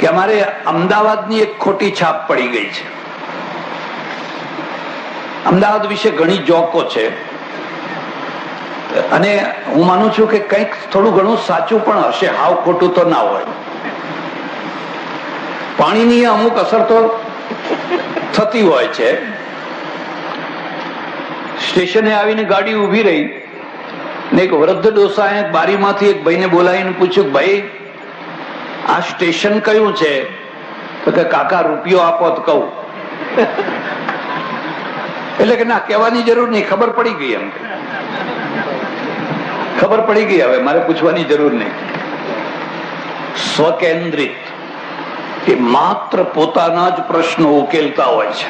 કે અમારે અમદાવાદની એક ખોટી છાપ પડી ગઈ છે. અમદાવાદ વિશે ઘણી જોકો છે અને હું માનું છું કે કંઈક થોડું ઘણું સાચું પણ હશે, હાવ ખોટું તો ના હોય. પાણીની અમુક અસર તો થતી હોય છે. સ્ટેશને આવીને ગાડી ઉભી રહી ને એક વૃદ્ધ ડોસાએ બારીમાંથી એક ભાઈને બોલાવીને પૂછ્યું, ભાઈ આ સ્ટેશન કયું છે? તો કે કાકા રૂપિયો આપો તો કહું. એટલે કે ના, કહેવાની જરૂર નહીં, ખબર પડી ગઈ. એમ ખબર પડી ગઈ, હવે મારે પૂછવાની જરૂર નહીં. સ્વકેન્દ્રિત એ માત્ર પોતાના જ પ્રશ્નો ઉકેલતા હોય છે.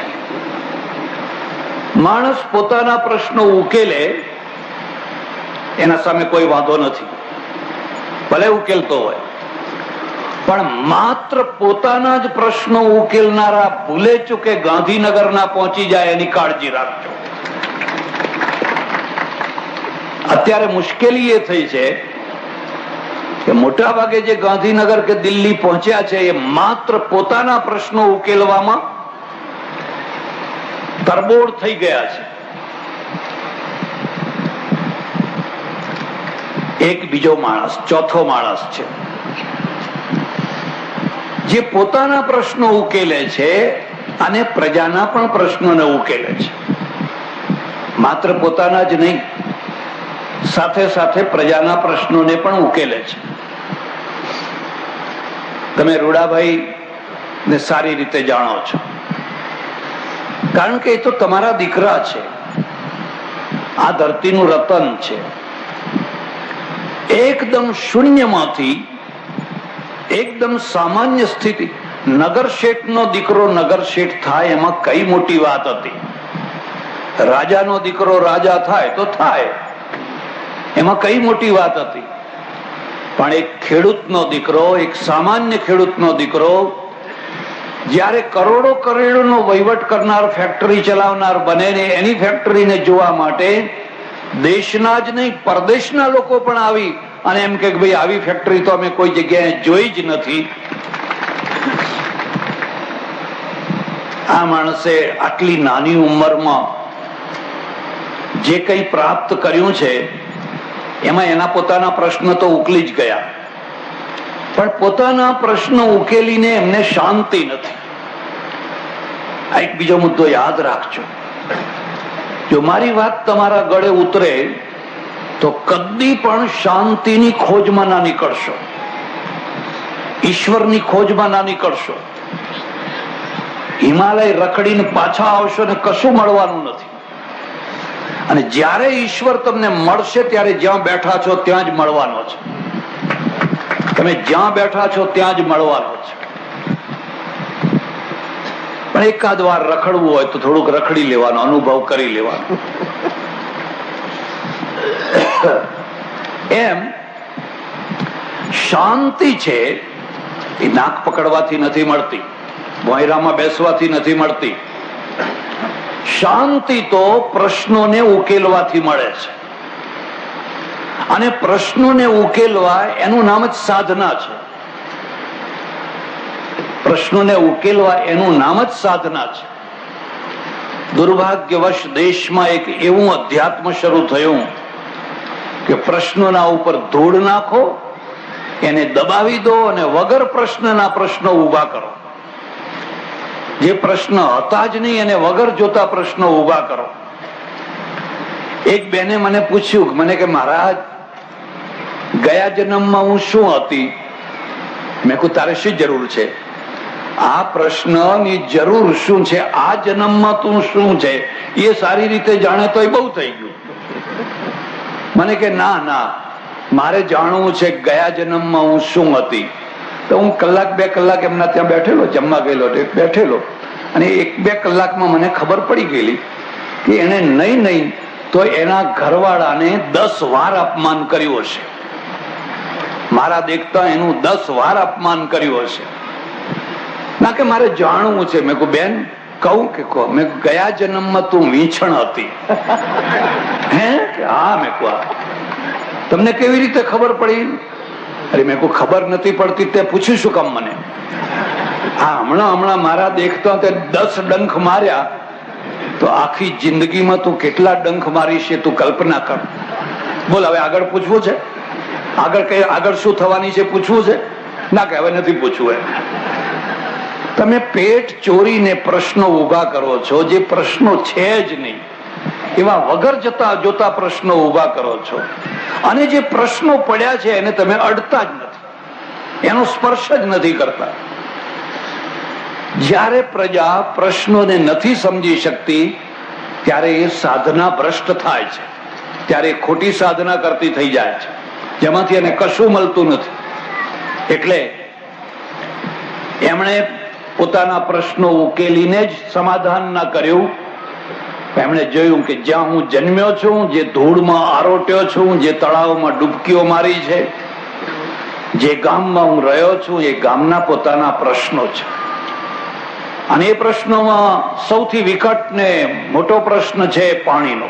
માણસ પોતાના પ્રશ્નો ઉકેલે એના સામે કોઈ વાંધો નથી, ભલે ઉકેલતો હોય, પણ માત્ર પોતાના જ પ્રશ્નો ઉકેલનારા ભૂલે ચૂકે ગાંધીનગર ના પહોંચી જાય એની કાળજી રાખજો. અત્યારે મુશ્કેલી એ થઈ છે કે મોટા ભાગે જે ગાંધીનગર કે દિલ્હી પહોંચ્યા છે એ માત્ર પોતાના પ્રશ્નો ઉકેલવામાં તરબોળ થઈ ગયા છે. એક બીજો માણસ, ચોથો માણસ છે જે પોતાના પ્રશ્નો ઉકેલે છે અને પ્રજાના પણ પ્રશ્નોને ઉકેલે છે. માત્ર પોતાના જ નહીં, સાથે સાથે પ્રજાના પ્રશ્નોને પણ ઉકેલે છે. તમે રૂડાભાઈ ને સારી રીતે જાણો છો, કારણ કે એ તો તમારા દીકરા છે, આ ધરતીનું રતન છે. એકદમ શૂન્યમાંથી એકદમ સામાન્ય સ્થિતિ, નગર શેઠનો દીકરો નગર શેઠ થાય એમાં કઈ મોટી વાત હતી? રાજાનો દીકરો રાજા થાય તો થાય, એમાં કઈ મોટી વાત હતી? પણ એક ખેડૂતનો દીકરો, એક સામાન્ય ખેડૂતનો દીકરો જ્યારે કરોડો કરોડોનો વહીવટ કરનાર, ફેક્ટરી ચલાવનાર બને ને એની ફેક્ટરીને જોવા માટે દેશના જ નહીં પરદેશના લોકો પણ આવી અને એમ કે ભાઈ આવી ફેક્ટરી તો અમે કોઈ જગ્યાએ જોઈ જ નથી. આ માણસે આટલી નાની ઉંમરમાં જે કંઈ પ્રાપ્ત કર્યું છે એમાં એના પોતાના પ્રશ્ન તો ઉકેલી જ ગયા, પણ પોતાના પ્રશ્ન ઉકેલીને એમને શાંતિ નથી. આ એક બીજો મુદ્દો યાદ રાખજો. જો મારી વાત તમારા ગળે ઉતરે તો કદી પણ શાંતિની ખોજમાં ના નીકળશો, ઈશ્વરની ખોજમાં ના નીકળશો. હિમાલય રખડીને પાછા આવશો ને કશું મળવાનું નથી. અને જ્યારે ઈશ્વર તમને મળશે ત્યારે જ્યાં બેઠા છો ત્યાં જ મળવાનો છે. તમે જ્યાં બેઠા છો ત્યાં જ મળવાનો છે. પણ એકાદ વાર રખડવું હોય તો થોડુંક રખડી લેવાનો, અનુભવ કરી લેવાનો. એમ શાંતિ છે એ નાક પકડવાથી નથી મળતી, ભોંયરામાં બેસવાથી નથી મળતી. શાંતિ તો પ્રશ્નોને ઉકેલવાથી મળે છે, અને પ્રશ્નોને ઉકેલવા એનું નામ જ સાધના છે. પ્રશ્નોને ઉકેલવા એનું નામ જ સાધના છે. દુર્ભાગ્યવશ દેશમાં એક એવું અધ્યાત્મ શરૂ થયું કે પ્રશ્નોના ઉપર ધૂળ નાખો, એને દબાવી દો અને વગર પ્રશ્નના પ્રશ્નો ઉભા કરો. જે પ્રશ્ન હતા જ નહીં એને વગર જોતા પ્રશ્નો ઉભા કરો. એક બેને મને પૂછ્યું, મને કે મહારાજ ગયા જન્મમાં હું શું હતી? મેં કહ્યું તારે શી જરૂર છે? આ પ્રશ્નની જરૂર શું છે? આ જન્મમાં તું શું છે એ સારી રીતે જાણે તો બહુ થઈ ગયું. મને કે ના ના, મારે જાણવું છે ગયા જન્મમાં હું શું હતી. તો હું કલાક બે કલાક એમના ત્યાં બેઠેલો, જમવા ગયેલો, બેઠેલો, અને એક બે કલાકમાં મને ખબર પડી ગયેલી કે એને નહીં તો એના ઘરવાળાને 10 વાર અપમાન કર્યું હશે. મારા દેખતા એનું 10 વાર અપમાન કર્યું હશે. ના કે મારે જાણવું છે. મેં કહું બેન કહું કે કહો? મેં ગયા જન્મમાં તું વીંછણ હતી. હે? હા. મેં કહું તમને કેવી રીતે ખબર પડી? અરે મેં કહું ખબર નથી પડતી તે પૂછ્યું શું કામ મને? હા, હમણાં મારા દેખતો તે 10 ડંખ માર્યા, તો આખી જિંદગીમાં તું કેટલા ડંખ મારીશ તું કલ્પના કર. બોલ, હવે આગળ પૂછવું છે? આગળ શું થવાની છે પૂછવું છે? ના, કે હવે નથી પૂછવું. તમે પેટ ચોરીને પ્રશ્નો ઉભા કરો છો, જે પ્રશ્નો છે જ નહીં એવા વગર જોતા પ્રશ્નો ઉભા કરો છો, અને જે પ્રશ્નો પડ્યા છે એને તમે અડતા જ નથી, એનો સ્પર્શ જ નથી કરતા. જ્યારે પ્રજા પ્રશ્નોને નથી સમજી શકતી ત્યારે એ સાધના ભ્રષ્ટ થાય છે, ત્યારે ખોટી સાધના કરતી થઈ જાય છે, જેમાંથી એને કશું મળતું નથી. એટલે એમણે પોતાના પ્રશ્નો ઉકેલીને જ સમાધાન ના કર્યું. એમણે જોયું કે જ્યાં હું જન્મ્યો છું, જે ધૂળમાં આરોટ્યો છું, જે તળાવમાં ડૂબકીઓ મારી છે, જે ગામમાં હું રહ્યો છું, એ ગામના પોતાના પ્રશ્નો છે. અને એ પ્રશ્નોમાં સૌથી વિકટ ને મોટો પ્રશ્ન છે પાણીનો.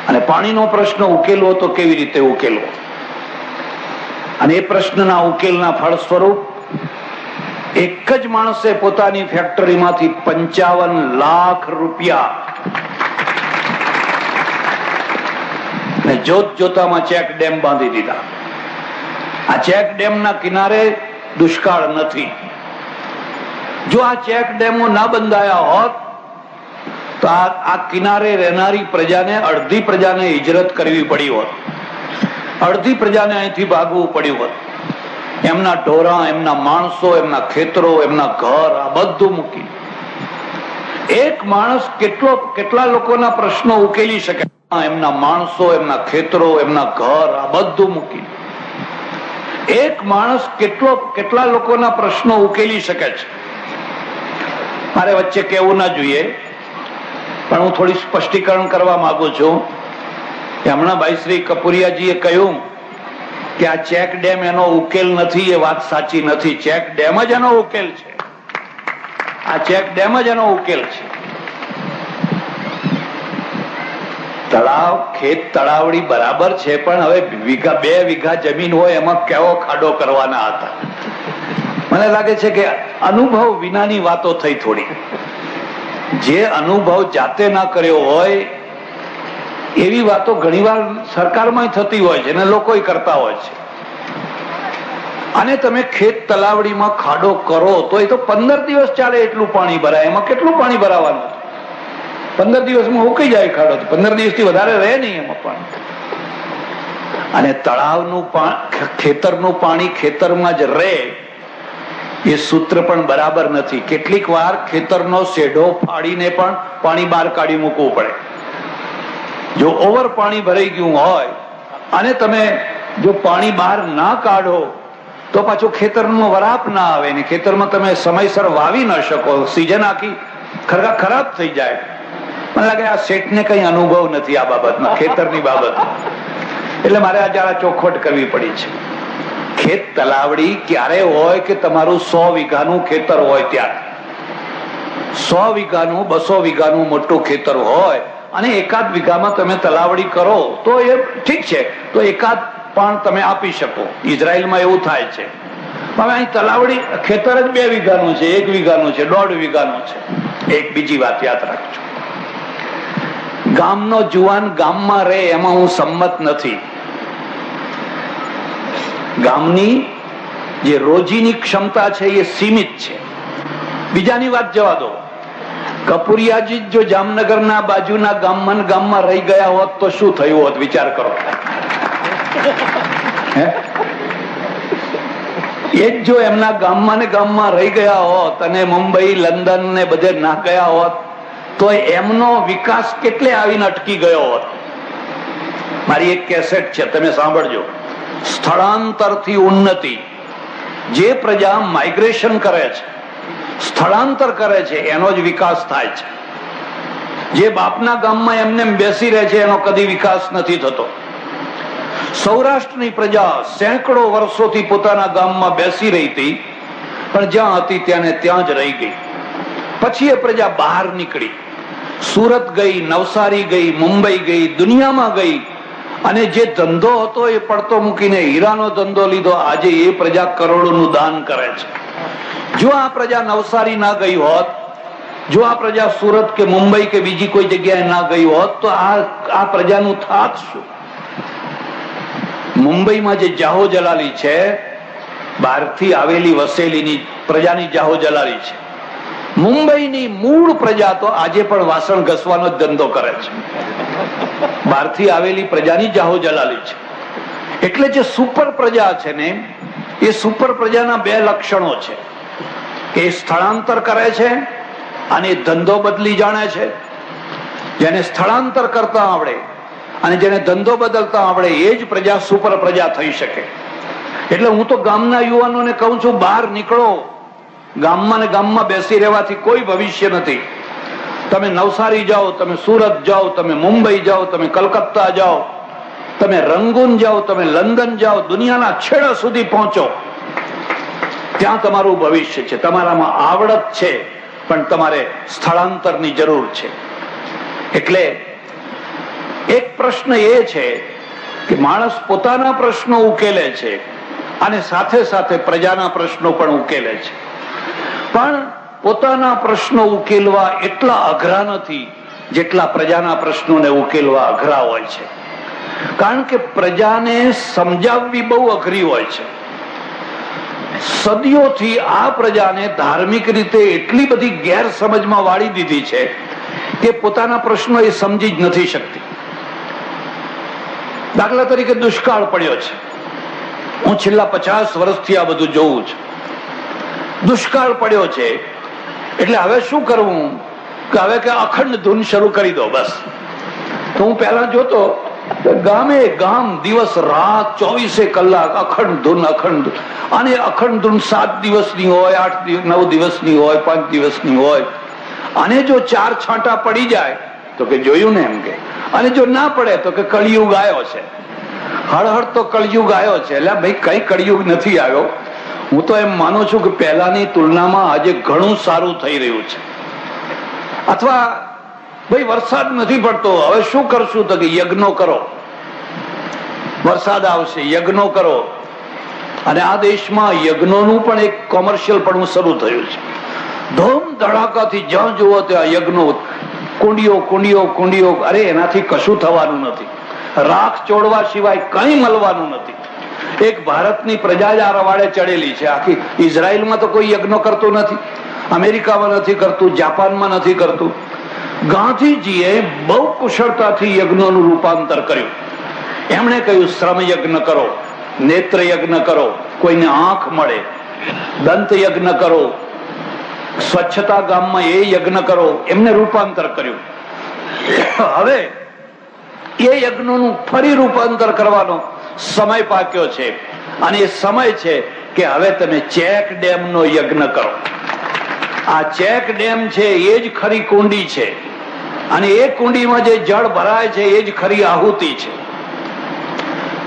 અને પાણીનો પ્રશ્ન ઉકેલવો તો કેવી રીતે ઉકેલવો? અને એ પ્રશ્નના ઉકેલના ફળ સ્વરૂપ એક જ માણસે પોતાની ફેક્ટરીમાંથી 55 લાખ રૂપિયા ને જોતામાં ચેક ડેમ બાંધી દીધા. આ ચેક ડેમના કિનારે દુષ્કાળ નથી. જો આ ચેક ડેમો ના બંધાયા હોત તો આ કિનારે રહેનારી પ્રજાને, અડધી પ્રજાને હિજરત કરવી પડી હોત, અડધી પ્રજાને અહીંથી ભાગવું પડ્યું હોત. એમના ઢોરા, એમના માણસો, એમના ખેતરો, એમના ઘર, આ બધું મૂકી એક માણસ કેટલા લોકોના પ્રશ્નો ઉકેલી શકે? એમના માણસો, એમના ખેતરો, એમના ઘર, આ બધું મૂકી એક માણસ કેટલા લોકોના પ્રશ્નો ઉકેલી શકે છે? મારે વચ્ચે કહેવું ના જોઈએ, પણ હું થોડી સ્પષ્ટીકરણ કરવા માંગુ છું. હમણાં ભાઈ શ્રી કપુરિયાજીએ કહ્યું કે આ ચેક ડેમ એનો ઉકેલ નથી. એ વાત સાચી નથી. ચેક ડેમ જ એનો ઉકેલ છે. આ ચેક ડેમ જ એનો ઉકેલ છે. તળાવ, ખેત, તળાવડી બરાબર છે, પણ હવે 2 વીઘા જમીન હોય એમાં કેવો ખાડો કરવાના હતા? મને લાગે છે કે અનુભવ વિનાની વાતો થઈ થોડી. જે અનુભવ જાતે ના કર્યો હોય એવી વાતો ઘણીવાર સરકારમાં થતી હોય છે અને લોકો કરતા હોય છે. અને તમે ખેત તલાવડીમાં ખાડો કરો તો એ તો 15 દિવસ ચાલે એટલું પાણી ભરાય. એમાં કેટલું પાણી ભરાવાનું? 15 દિવસમાં ઉકી જાય ખાડો. 15 દિવસથી વધારે રહે નહીં એમાં પાણી. અને તળાવનું ખેતરનું પાણી ખેતરમાં જ રહે એ સૂત્ર પણ બરાબર નથી. કેટલીક વાર ખેતરનો શેઢો ફાડીને પણ પાણી બહાર કાઢી મૂકવું પડે. જો ઓવર પાણી ભરાઈ ગયું હોય અને તમે જો પાણી બહાર ના કાઢો તો પાછું ખેતરમાં વરાપ ના આવે ને ખેતરમાં તમે સમયસર વાવી ન શકો. સિઝન આખી ખરાબ થઈ જાય. મને લાગે આ શેઠને કઈ અનુભવ નથી આ બાબતમાં, ખેતરની બાબતમાં. એટલે મારે આ જરા ચોખવટ કરવી પડી છે. ખેત તલાવડી ક્યારે હોય કે તમારું 100 વીઘાનું ખેતર હોય ત્યારે. 100 વીઘાનું, 200 વીઘાનું મોટું ખેતર હોય અને એકાદ વીઘામાં તમે તલાવડી કરો તો એ ઠીક છે, તો એકાદ પણ તમે આપી શકો. ઇઝરાયલમાં એવું થાય છે. હવે અહીં તલાવડી ખેતર જ 2 વીઘાનું છે, 1 વીઘાનું છે, 1.5 વીઘાનું છે. એક બીજી વાત યાદ રાખજો, ગામનો જુવાન ગામમાં રહે એમાં હું સંમત નથી. ગામની જે રોજીની ક્ષમતા છે એ સીમિત છે. બીજાની વાત જવા દો. કપુરિયાજી જો જામનગરના બાજુના ગામમાં રહી ગયા હોત તો શું થયું હોત? વિચાર કરો. એ જ જો એમના ગામમાં રહી ગયા હોત અને મુંબઈ, લંડન ને બધે ના ગયા હોત તો એમનો વિકાસ કેટલે આવીને અટકી ગયો હોત. મારી એક કેસેટ છે, તમે સાંભળજો. સ્થળાંતરથી ઉન્નતિ. જે પ્રજા માઇગ્રેશન કરે છે, સ્થળાંતર કરે છે, એનો જ વિકાસ થાય છે. જે બાપના ગામમાં એમને બેસી રહે છે એનો કદી વિકાસ નથી થતો. સૌરાષ્ટ્રની પ્રજા સેંકડો વર્ષોથી પોતાના ગામમાં બેસી રહી હતી, પણ જ્યાં હતી ત્યાં જ રહી ગઈ. પછી એ પ્રજા બહાર નીકળી, સુરત ગઈ, નવસારી ગઈ, મુંબઈ ગઈ, દુનિયામાં ગઈ અને જે ધંધો હતો એ પડતો મૂકીને હીરાનો ધંધો લીધો. આજે એ પ્રજા કરોડોનું દાન કરે છે. જો આ પ્રજા નવસારી ના ગઈ હોત, જો આ પ્રજા સુરત કે મુંબઈ કે બીજી કોઈ જગ્યાએ ના ગઈ હોત તો આ પ્રજાનું થાત શું? મુંબઈમાં જે જાહો જલાલી છે, બહારથી આવેલી વસેલીની પ્રજાની જાહો જલાલી છે. મુંબઈની મૂળ પ્રજા તો આજે પણ વાસણ ઘસવાનો જ ધંધો કરે છે. બહારથી આવેલી પ્રજાની જાહો જલાલી છે. એટલે જે સુપર પ્રજા છે ને, એ સુપર પ્રજાના બે લક્ષણો છે. એ સ્થળાંતર કરે છે અને ધંધો બદલી જાણે છે. જેને સ્થળાંતર કરતા આવડે અને જેને ધંધો બદલતા આવડે એ જ પ્રજા સુપર પ્રજા થઈ શકે. એટલે હું તો ગામના યુવાનોને કહું છું, બહાર નીકળો. ગામમાં ને ગામમાં બેસી રહેવાથી કોઈ ભવિષ્ય નથી. તમે નવસારી જાઓ, તમે સુરત જાઓ, તમે મુંબઈ જાઓ, તમે કલકત્તા જાઓ, તમે રંગૂન જાઓ, તમે લંડન જાઓ, દુનિયાના છેડા સુધી પહોંચો. ત્યાં તમારું ભવિષ્ય છે. તમારામાં આવડત છે, પણ તમારે સ્થળાંતરની જરૂર છે. એટલે એક પ્રશ્ન એ છે કે માણસ પોતાના પ્રશ્નો ઉકેલે છે અને સાથે સાથે પ્રજાના પ્રશ્નો પણ ઉકેલે છે. પણ પોતાના પ્રશ્નો ઉકેલવા એટલા અઘરા નથી જેટલા પ્રજાના પ્રશ્નોને ઉકેલવા અઘરા હોય છે. કારણ કે પ્રજાને સમજાવવી બહુ અઘરી હોય છે. સદીઓથી આ પ્રજાને ધાર્મિક રીતે એટલી બધી ગેરસમજમાં વાળી દીધી છે કે પોતાના પ્રશ્નો એ સમજી જ નથી શકતી. દાખલા તરીકે દુષ્કાળ પડ્યો છે. હું છેલ્લા 50 વર્ષથી આ બધું જોઉં છું. દુષ્કાળ પડ્યો છે એટલે હવે શું કરવું કે હવે કે અખંડ ધૂન શરૂ કરી દો બસ. તો હું પહેલા જોતો ગામે ગામ દિવસ રાત 24 કલાક અખંડ ધૂન અખંડ ધૂન. અને અખંડ ધૂન 7 દિવસની હોય, 8 9 દિવસની હોય, 5 દિવસની હોય. અને જો 4 છાંટા પડી જાય તો કે જોયું ને એમ કે, અને જો ના પડે તો કે કળિયુગ આવ્યો છે. હળહળ તો કળિયુગ આવ્યો છે. એટલે ભાઈ કઈ કળિયુગ નથી આવ્યો. હું તો એમ માનું છું કે પહેલાની તુલનામાં આજે ઘણું સારું થઈ રહ્યું છે. અથવા ભાઈ વરસાદ નથી પડતો, હવે શું કરશું તો કે યજ્ઞો કરો, વરસાદ આવશે, યજ્ઞો કરો. અને આ દેશમાં યજ્ઞોનું પણ એક કોમર્શિયલ પણ શરૂ થયું છે. ધૂમ ધડાકાથી જ્યાં જુઓ ત્યાં યજ્ઞો, કુંડીઓ કુંડીઓ કુંડીઓ. અરે એનાથી કશું થવાનું નથી. રાખ ચોડવા સિવાય કઈ મળવાનું નથી. એક ભારતની પ્રજા જ આ રવાડે ચડેલી છે. આખી ઇઝરાયલમાં તો કોઈ યજ્ઞ કરતું નથી, અમેરિકામાં નથી કરતું, જાપાનમાં નથી કરતું. ગાંધીજીએ બહુ કુશળતાથી યજ્ઞોનું રૂપાંતર કર્યું. એમણે કહ્યું શ્રમ યજ્ઞ કરો, નેત્ર યજ્ઞ કરો, કોઈને આંખ મળે, દંત યજ્ઞ કરો, સ્વચ્છતા ગામમાં એ યજ્ઞ કરો. એમને રૂપાંતર કર્યું. હવે એ યજ્ઞોનું ફરી રૂપાંતર કરવાનો સમય પાક્યો છે. અને એ સમય છે કે હવે તમે ચેક ડેમ નો યજ્ઞ કરો. આ ચેક ડેમ છે એ જ ખરી કુંડી છે, અને એ કુંડીમાં જે જળ ભરાય છે એ જ ખરી આહુતિ છે.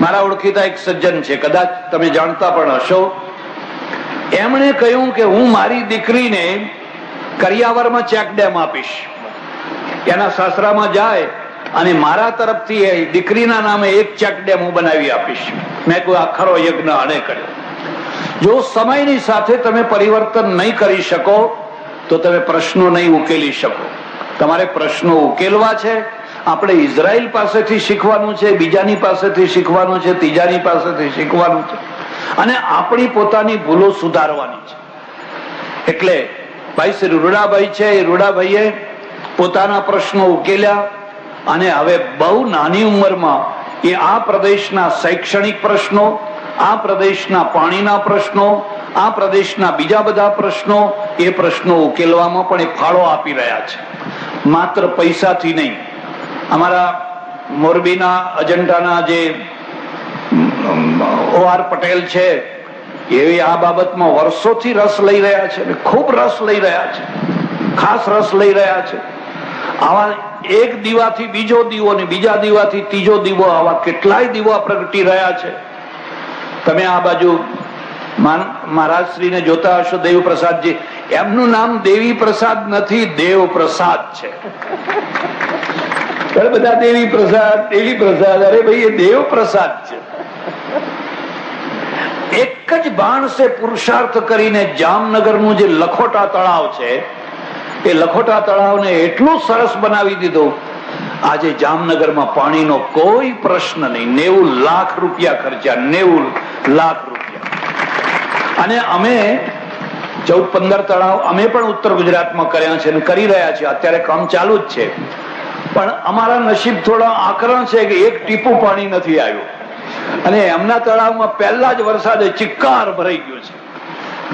મારા ઓળખીતા એક સજ્જન છે, કદાચ તમે જાણતા પણ હશો. એમણે કહ્યું કે હું મારી દીકરીને કરિયાવરમાં ચેક ડેમ આપીશ. એના સાસરામાં જાય અને મારા તરફથી દીકરીના નામે એક ચેક ડેમ હું બનાવી આપીશ. મેં કોઈ આ ખરો યજ્ઞ આને કર્યો. જો સમયની સાથે તમે પરિવર્તન નહીં કરી શકો તો તમે પ્રશ્નો નહીં ઉકેલી શકો. તમારે પ્રશ્નો ઉકેલવા છે. આપણે ઇઝરાયલ પાસેથી શીખવાનું છે, બીજાની પાસેથી શીખવાનું છે, ત્રીજાની પાસેથી શીખવાનું છે, અને આપણી પોતાની ભૂલો સુધારવાની છે. એટલે ભાઈ શ્રી રૂડાભાઈ છે, એ રૂડાભાઈએ પોતાના પ્રશ્નો ઉકેલ્યા. અને હવે બહુ નાની ઉંમરમાં એ આ પ્રદેશના શૈક્ષણિક પ્રશ્નો, આ પ્રદેશના પાણીના પ્રશ્નો, આ પ્રદેશના બીજા બધા પ્રશ્નો, એ પ્રશ્નો ઉકેલવામાં પણ એ ફાળો આપી રહ્યા છે. માત્ર પૈસાથી નહીં. અમારા મોરબીના અજંટાના જે OR પટેલ છે એ આ બાબતમાં વર્ષોથી રસ લઈ રહ્યા છે, ખૂબ રસ લઈ રહ્યા છે, ખાસ રસ લઈ રહ્યા છે. આવા એક દીવાથી બીજો દીવો ને બીજા દીવાથી ત્રીજો દીવો, આવા કેટલાય દીવા પ્રગટી રહ્યા છે. તમે આ બાજુ મહારાજ શ્રીને જોતા હશો, દેવી પ્રસાદજી. એમનું નામ દેવી પ્રસાદ નથી, દેવ પ્રસાદ છે. બધા દેવી પ્રસાદ, દેવી પ્રસાદ. અરે ભાઈ, એ દેવ પ્રસાદ છે. એક જ બાણસે પુરુષાર્થ કરીને જામનગરનું જે લખોટા તળાવ છે એ લખોટા તળાવને એટલું સરસ બનાવી દીધું, આજે જામનગરમાં પાણીનો કોઈ પ્રશ્ન નહીં. 90 લાખ રૂપિયા ખર્ચ્યા, 90 લાખ રૂપિયા. અને અમે 14-15 તળાવ અમે પણ ઉત્તર ગુજરાતમાં કર્યા છે અને કરી રહ્યા છીએ. અત્યારે કામ ચાલુ જ છે. પણ અમારા નસીબ થોડા આકરણ છે કે એક ટીપું પાણી નથી આવ્યું. અને એમના તળાવમાં પહેલા જ વરસાદે ચિક્કાર ભરાઈ ગયો છે.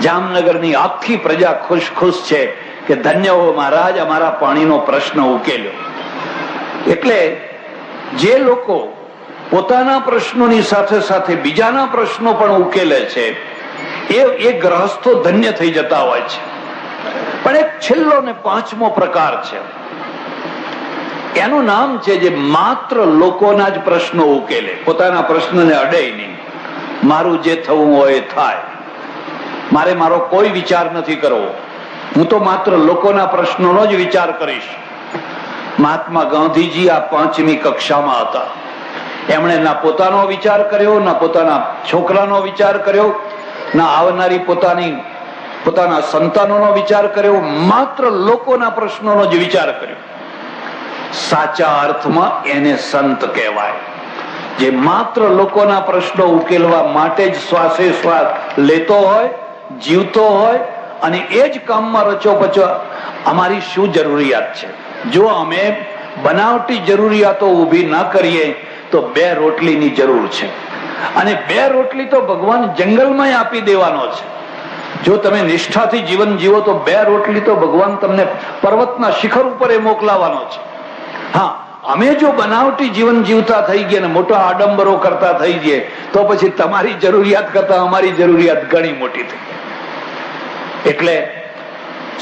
જામનગરની આખી પ્રજા ખુશ છે કે ધન્ય હો મહારાજ, અમારા પાણીનો પ્રશ્ન ઉકેલ્યો. એટલે જે લોકો પોતાના પ્રશ્નોની સાથે સાથે બીજાના પ્રશ્નો પણ ઉકેલે છે એ ગ્રહસ્થો ધન્ય થઈ જતા હોય છે. પણ એક છેલ્લો ને 5મો પ્રકાર છે, એનું નામ છે જે માત્ર લોકોના જ પ્રશ્નો ઉકેલે, પોતાના પ્રશ્નને અડે નહીં. મારું જે થવું હોય એ થાય, મારે મારો કોઈ વિચાર નથી કરવો, હું તો માત્ર લોકોના પ્રશ્નોનો જ વિચાર કરીશ. મહાત્મા ગાંધીજી આ 5મી કક્ષામાં હતા. એમણે ના પોતાનો વિચાર કર્યો, ના પોતાના છોકરાનો વિચાર કર્યો, ના આવનારી પોતાના સંતાનોનો વિચાર કર્યો, માત્ર લોકોના પ્રશ્નોનો જ વિચાર કર્યો. સાચા અર્થમાં એને સંત કહેવાય, જે માત્ર લોકોના પ્રશ્નો ઉકેલવા માટે જ શ્વાસે શ્વાસ લેતો હોય, જીવતો હોય અને એ જ કામમાં રચોપચો. અમારી શું જરૂરિયાત છે? જો અમે બનાવટી જરૂરિયાતો ઊભી ના કરીએ તો 2 રોટલીની જરૂર છે. અને 2 રોટલી તો ભગવાન જંગલમાં આપી દેવાનો છે. જો તમે નિષ્ઠાથી જીવન જીવો તો 2 રોટલી તો ભગવાન તમને પર્વતના શિખર ઉપર મોકલાવાનો છે. હા, અમે જો બનાવટી જીવન જીવતા થઈ ગયા ને મોટા આડંબરો કરતા થઈ જઈએ તો પછી તમારી જરૂરિયાત કરતા અમારી જરૂરિયાત ઘણી મોટી થઈ. એટલે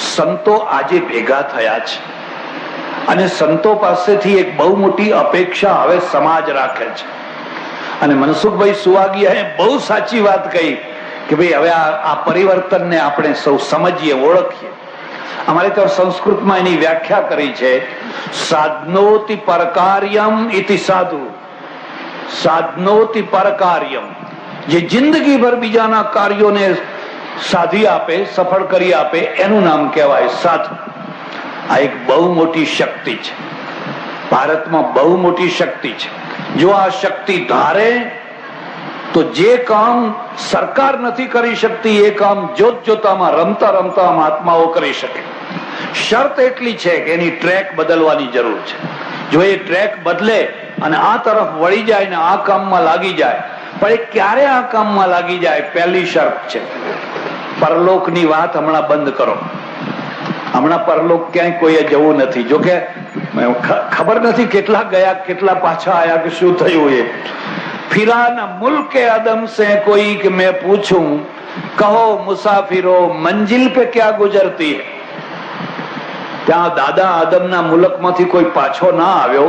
સંતો આજે ભેગા થયા છે અને સંતો પાસેથી એક બહુ મોટી અપેક્ષા હવે સમાજ રાખે છે. અને મનસુખભાઈ સુવાગિયાએ બહુ સાચી વાત કહી કે ભાઈ હવે આ પરિવર્તનને આપણે સૌ સમજીએ, ઓળખીએ. અમારે તો સંસ્કૃતમાં એની વ્યાખ્યા કરી છે, સાધનોતિ પરકાર્યમ ઇતિ સાધુ. સાધનોતિ પરકાર્યમ, જે જિંદગીભર બીજાના કાર્યોને સાધી આપે, સફળ કરી આપે, એનું નામ કહેવાય સાધુ. આ એક બહુ મોટી શક્તિ છે, ભારતમાં બહુ મોટી શક્તિ છે. જો આ શક્તિ ધારે તો જે કામ સરકાર નથી કરી શકતી એ કામ જોત જોતામાં રમતા રમતા મહાત્માઓ કરી શકે. શરત એટલી છે કે એની ટ્રેક બદલવાની જરૂર છે. જો એ ટ્રેક બદલે અને આ તરફ વળી જાય ને આ કામમાં લાગી જાય, પણ એ ક્યારે આ કામમાં લાગી જાય? પહેલી શરત છે પરલોકની વાત હમણાં બંધ કરો. હમણાં પરલોક ક્યાંય કોઈએ જવું નથી. જોકે ખબર નથી કેટલા ગયા, કેટલા પાછા આયા કે શું થયું. એ फिरा न मुल्क अदम से कोई कि मैं पूछूं, कहो मुसाफिरो मंजिल पे क्या गुजरती है. ત્યાં દાદા આદમના મુલકમાંથી કોઈ પાછો ના આવ્યો.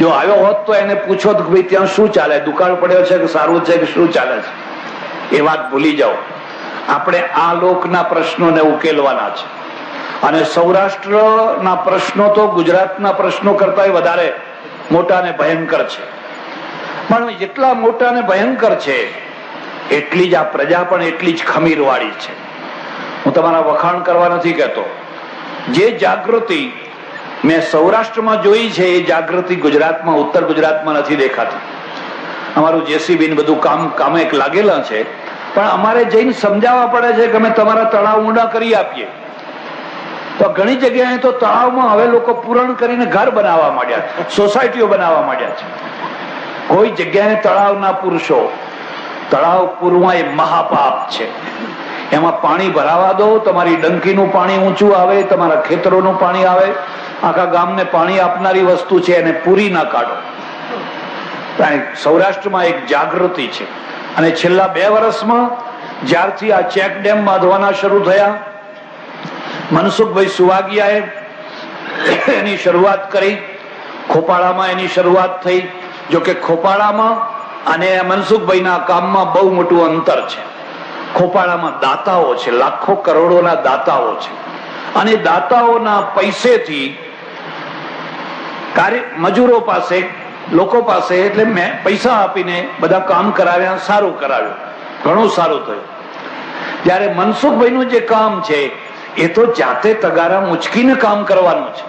જો આવ્યો હોત તો એને પૂછો કે ભાઈ ત્યાં શું ચાલે, દુકાળ પડ્યો છે કે સારું છે કે શું ચાલે છે. એ વાત ભૂલી જાઓ. આપણે આ લોકના પ્રશ્નોને ઉકેલવાના છે. અને સૌરાષ્ટ્રના પ્રશ્નો તો ગુજરાતના પ્રશ્નો કરતા વધારે મોટા ને ભયંકર છે. પણ જેટલા મોટા ને ભયંકર છે એટલી જ આ પ્રજા પણ એટલી જ ખમીરવાળી છે. હું તમારા વખાણ કરવા નથી કહેતો. જે જાગૃતિ મેં સૌરાષ્ટ્રમાં જોઈ છે એ જાગૃતિ ગુજરાતમાં, ઉત્તર ગુજરાતમાં નથી દેખાતી. અમારું જેસીબી બધું કામે લાગેલા છે, પણ અમારે જઈને સમજાવવા પડે છે કે અમે તમારા તળાવ ઊંડા કરી આપીએ. તો ઘણી જગ્યાએ તો તળાવમાં હવે લોકો પૂરણ કરીને ઘર બનાવવા માંડ્યા, સોસાયટીઓ બનાવવા માંડ્યા છે. કોઈ જગ્યાએ તળાવ ના પૂરશો. તળાવ પૂરવા એ મહાપાપ છે. એમાં પાણી ભરાવા દો, તમારી ડંકીનું પાણી ઊંચું આવે, તમારા ખેતરોનું પાણી આવે, આખા ગામને પાણી આપનારી વસ્તુ છે, એને પૂરી ના કાઢો. સૌરાષ્ટ્રમાં એક જાગૃતિ છે. અને છેલ્લા 2 વર્ષમાં જ્યારથી આ ચેક ડેમ બાંધવાના શરૂ થયા, મનસુખભાઈ સુવાગિયાએ એની શરૂઆત કરી. ખોપાળામાં એની શરૂઆત થઈ. જોકે ખોપાળામાં અને મનસુખભાઈના કામમાં બહુ મોટું અંતર છે. ખોપાળામાં દાતાઓ છે, લાખો કરોડોના દાતાઓ છે. અને દાતાઓના પૈસેથી મજૂરો પાસે, લોકો પાસે, એટલે મેં પૈસા આપીને બધા કામ કરાવ્યા, સારું કરાવ્યું. ઘણું સારું થયું. ત્યારે મનસુખભાઈનું જે કામ છે એ તો જાતે તગારા ઉંચકીને કામ કરવાનું છે.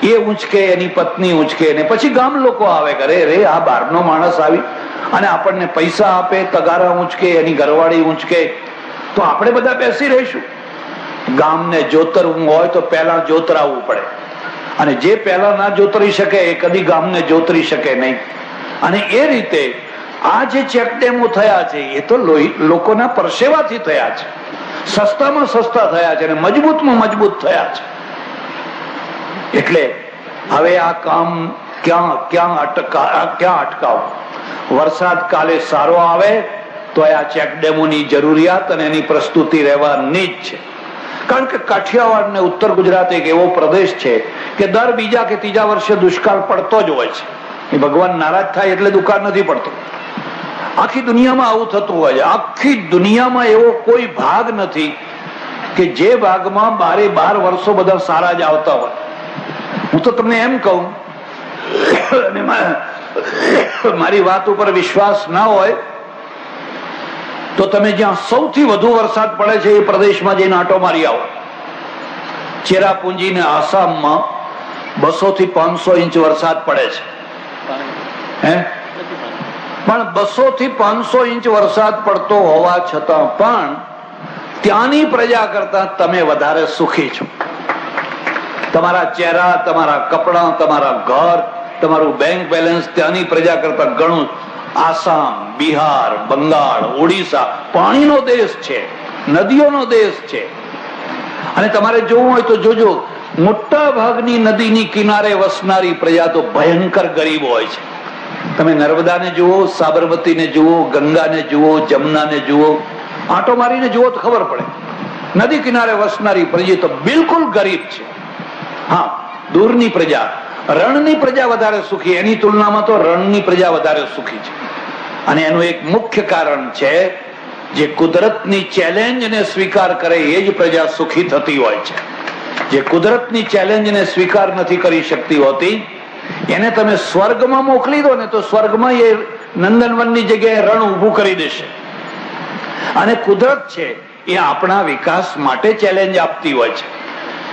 એ ઉંચકે, એની પત્ની ઉંચકે, ને પછી ગામ લોકો આવે કરે રે આ બહારનો માણસ આવી અને આપણને પૈસા આપે, તગારા ઉંચકે, એની ઘરવાળી ઉંચકે, તો આપણે બધા બેસી રહીશું? ગામને જોતરવું હોય તો પહેલા જોતરાવવું પડે, અને જે પહેલા ના જોતરી શકે એ કદી ગામને જોતરી શકે નહીં. અને એ રીતે આ જે ચેકડેમો થયા છે એ તો લોકોના પરસેવાથી થયા છે, સસ્તામાં સસ્તા થયા છે અને મજબૂતમાં મજબૂત થયા છે. એટલે હવે આ કામ ક્યાં અટકાવ? વરસાદ કાલે સારો આવે તો આ ચેકડેમોની જરૂરિયાત અને એની પ્રસ્તુતિ રહેવાની જ છે. કારણ કે કાઠિયાવાડ ને ઉત્તર ગુજરાત એક એવો પ્રદેશ છે કે દર બીજા કે ત્રીજા વર્ષે દુષ્કાળ પડતો જ હોય છે. એ ભગવાન નારાજ થાય એટલે દુકાળ નથી પડતો. આખી દુનિયામાં આવું થતું હોય છે. આખી દુનિયામાં એવો કોઈ ભાગ નથી કે જે ભાગમાં 12 વર્ષો બધા સારા જ આવતા હોય. હું તો તમને એમ કહું, મારી વાત ઉપર વિશ્વાસ ના હોય તો તમે જ્યાં સૌથી વધુ વરસાદ પડે છે એ પ્રદેશમાં જઈને આંટો મારી આવો. ચેરાપુંજી ને આસામમાં 200 થી 500 ઇંચ વરસાદ પડે છે. પણ 200 થી 500 ઇંચ વરસાદ પડતો હોવા છતાં પણ ત્યાંની પ્રજા કરતા તમે વધારે સુખી છો. તમારા ચહેરા, તમારા કપડા, તમારા ઘર, તમારું બેંક બેલેન્સ ત્યાંની પ્રજા કરતા ઘણું. આસામ, બિહાર, બંગાળ, ઓડિશા પાણીનો દેશ છે, નદીઓનો દેશ છે. અને તમારે જોવું હોય તો જોજો, મોટા ભાગની નદીની કિનારે વસનારી પ્રજા તો ભયંકર ગરીબ હોય છે. તમે નર્મદાને જુઓ, સાબરમતીને જુઓ, ગંગાને જુઓ, જમનાને જુઓ, આંટો મારીને જુઓ તો ખબર પડે. નદી કિનારે વસનારી પ્રજા તો બિલકુલ ગરીબ છે. હા, દૂરની પ્રજા, રણની પ્રજા વધારે સુખી. એની તુલનામાં તો રણની પ્રજા વધારે સુખી છે. અને એનું એક મુખ્ય કારણ છે, જે કુદરતની ચેલેન્જને સ્વીકાર કરે એ જ પ્રજા સુખી થતી હોય છે. જે કુદરતની ચેલેન્જને સ્વીકાર નથી કરી શકતી હોતી એને તમે સ્વર્ગમાં મોકલી દો ને તો સ્વર્ગમાં એ નંદનવનની જગ્યાએ રણ ઊભું કરી દેશે. અને કુદરત છે એ આપણા વિકાસ માટે ચેલેન્જ આપતી હોય છે.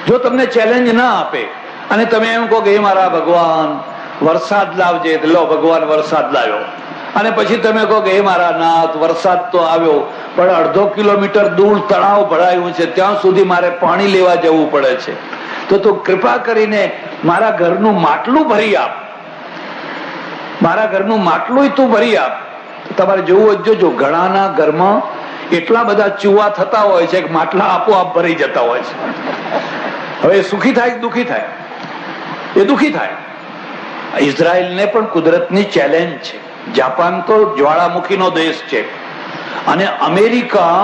જો તમને ચેલેન્જ ના આપે અને તમે એમ કહો કે હે મારા ભગવાન વરસાદ લાવજે, લો ભગવાન વરસાદ લાવ્યો, અને પછી તમે કહો કે હે મારા નાથ વરસાદ તો આવ્યો પણ 1/2 કિલોમીટર દૂર તળાવ ભરાયું છે, ત્યાં સુધી મારે પાણી લેવા જવું પડે છે, તો તું કૃપા કરીને મારા ઘરનું માટલું ભરી આપ, મારા ઘરનું માટલું તું ભરી આપ. તમારે જોવું જોજો, ઘણાના ઘરમાં એટલા બધા ચૂવા થતા હોય છે કે માટલા આપોઆપ ભરી જતા હોય છે. હવે સુખી થાય કે દુઃખી થાય? એ દુઃખી થાય. ઇઝરાયલને પણ કુદરતની ચેલેન્જ છે. જાપાન તો જ્વાળામુખીનો દેશ છે. અને અમેરિકા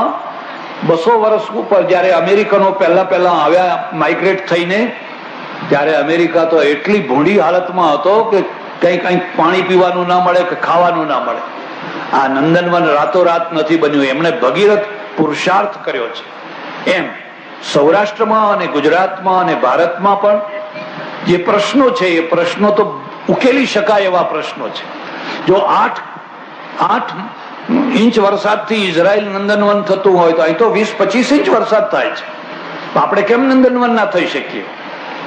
200 વર્ષ ઉપર જયારે અમેરિકનો પહેલા આવ્યા માઇગ્રેટ થઈને, ત્યારે અમેરિકા તો એટલી ભૂંડી હાલતમાં હતો કે કઈ પાણી પીવાનું ના મળે કે ખાવાનું ના મળે. આ નંદનવન રાતોરાત નથી બન્યું, એમણે ભગીરથ પુરુષાર્થ કર્યો છે. એમ સૌરાષ્ટ્રમાં અને ગુજરાતમાં અને ભારતમાં પણ જે પ્રશ્નો છે એ પ્રશ્નો તો ઉકેલી શકાય એવા પ્રશ્નો છે. જો 8 ઇંચ વરસાદથી ઇઝરાયલ નંદનવન થતું હોય તો અહીં તો 20-25 ઇંચ વરસાદ થાય છે. આપણે કેમ નંદનવન ના થઈ શકીએ?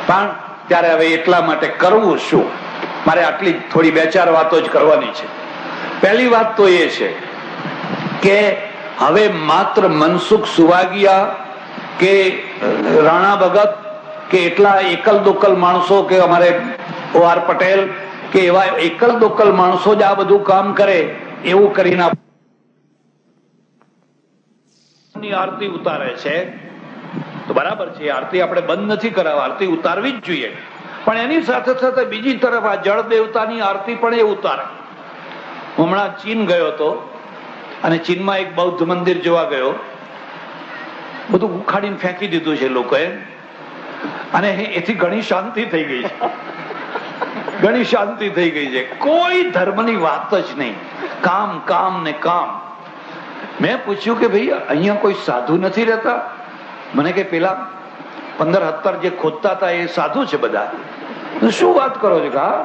પણ ત્યારે હવે એટલા માટે કરવું શું? મારે આટલી થોડી 2-4 વાતો જ કરવાની છે. પહેલી વાત તો એ છે કે હવે માત્ર મનસુખ સુવાગિયા કે રાણા ભગત કે એટલા એકલ દોકલ માણસો કે અમારે OR પટેલ કે એવા એકલ દોકલ માણસો જ આ બધું કામ કરે એવું કરીને આરતી ઉતારે છે તો બરાબર છે, આરતી આપણે બંધ નથી કરાવવા, આરતી ઉતારવી જ જોઈએ. પણ એની સાથે સાથે બીજી તરફ આ જળ દેવતાની આરતી પણ એ ઉતારે. હમણાં ચીન ગયો હતો અને ચીનમાં એક બૌદ્ધ મંદિર જોવા ગયો. બધું ઉખાડીને ફેંકી દીધું છે લોકોએ, અને એથી ઘણી શાંતિ થઈ ગઈ છે. ઘણી શાંતિ થઈ ગઈ છે. કોઈ ધર્મની વાત જ નહીં, કામ કામ ને કામ. મેં પૂછ્યું કે ભાઈ અહીંયા કોઈ સાધુ નથી રહેતા? મને કે પેલા 15-17 જે ખોદતા હતા એ સાધુ છે બધા. શું વાત કરો છો? હા,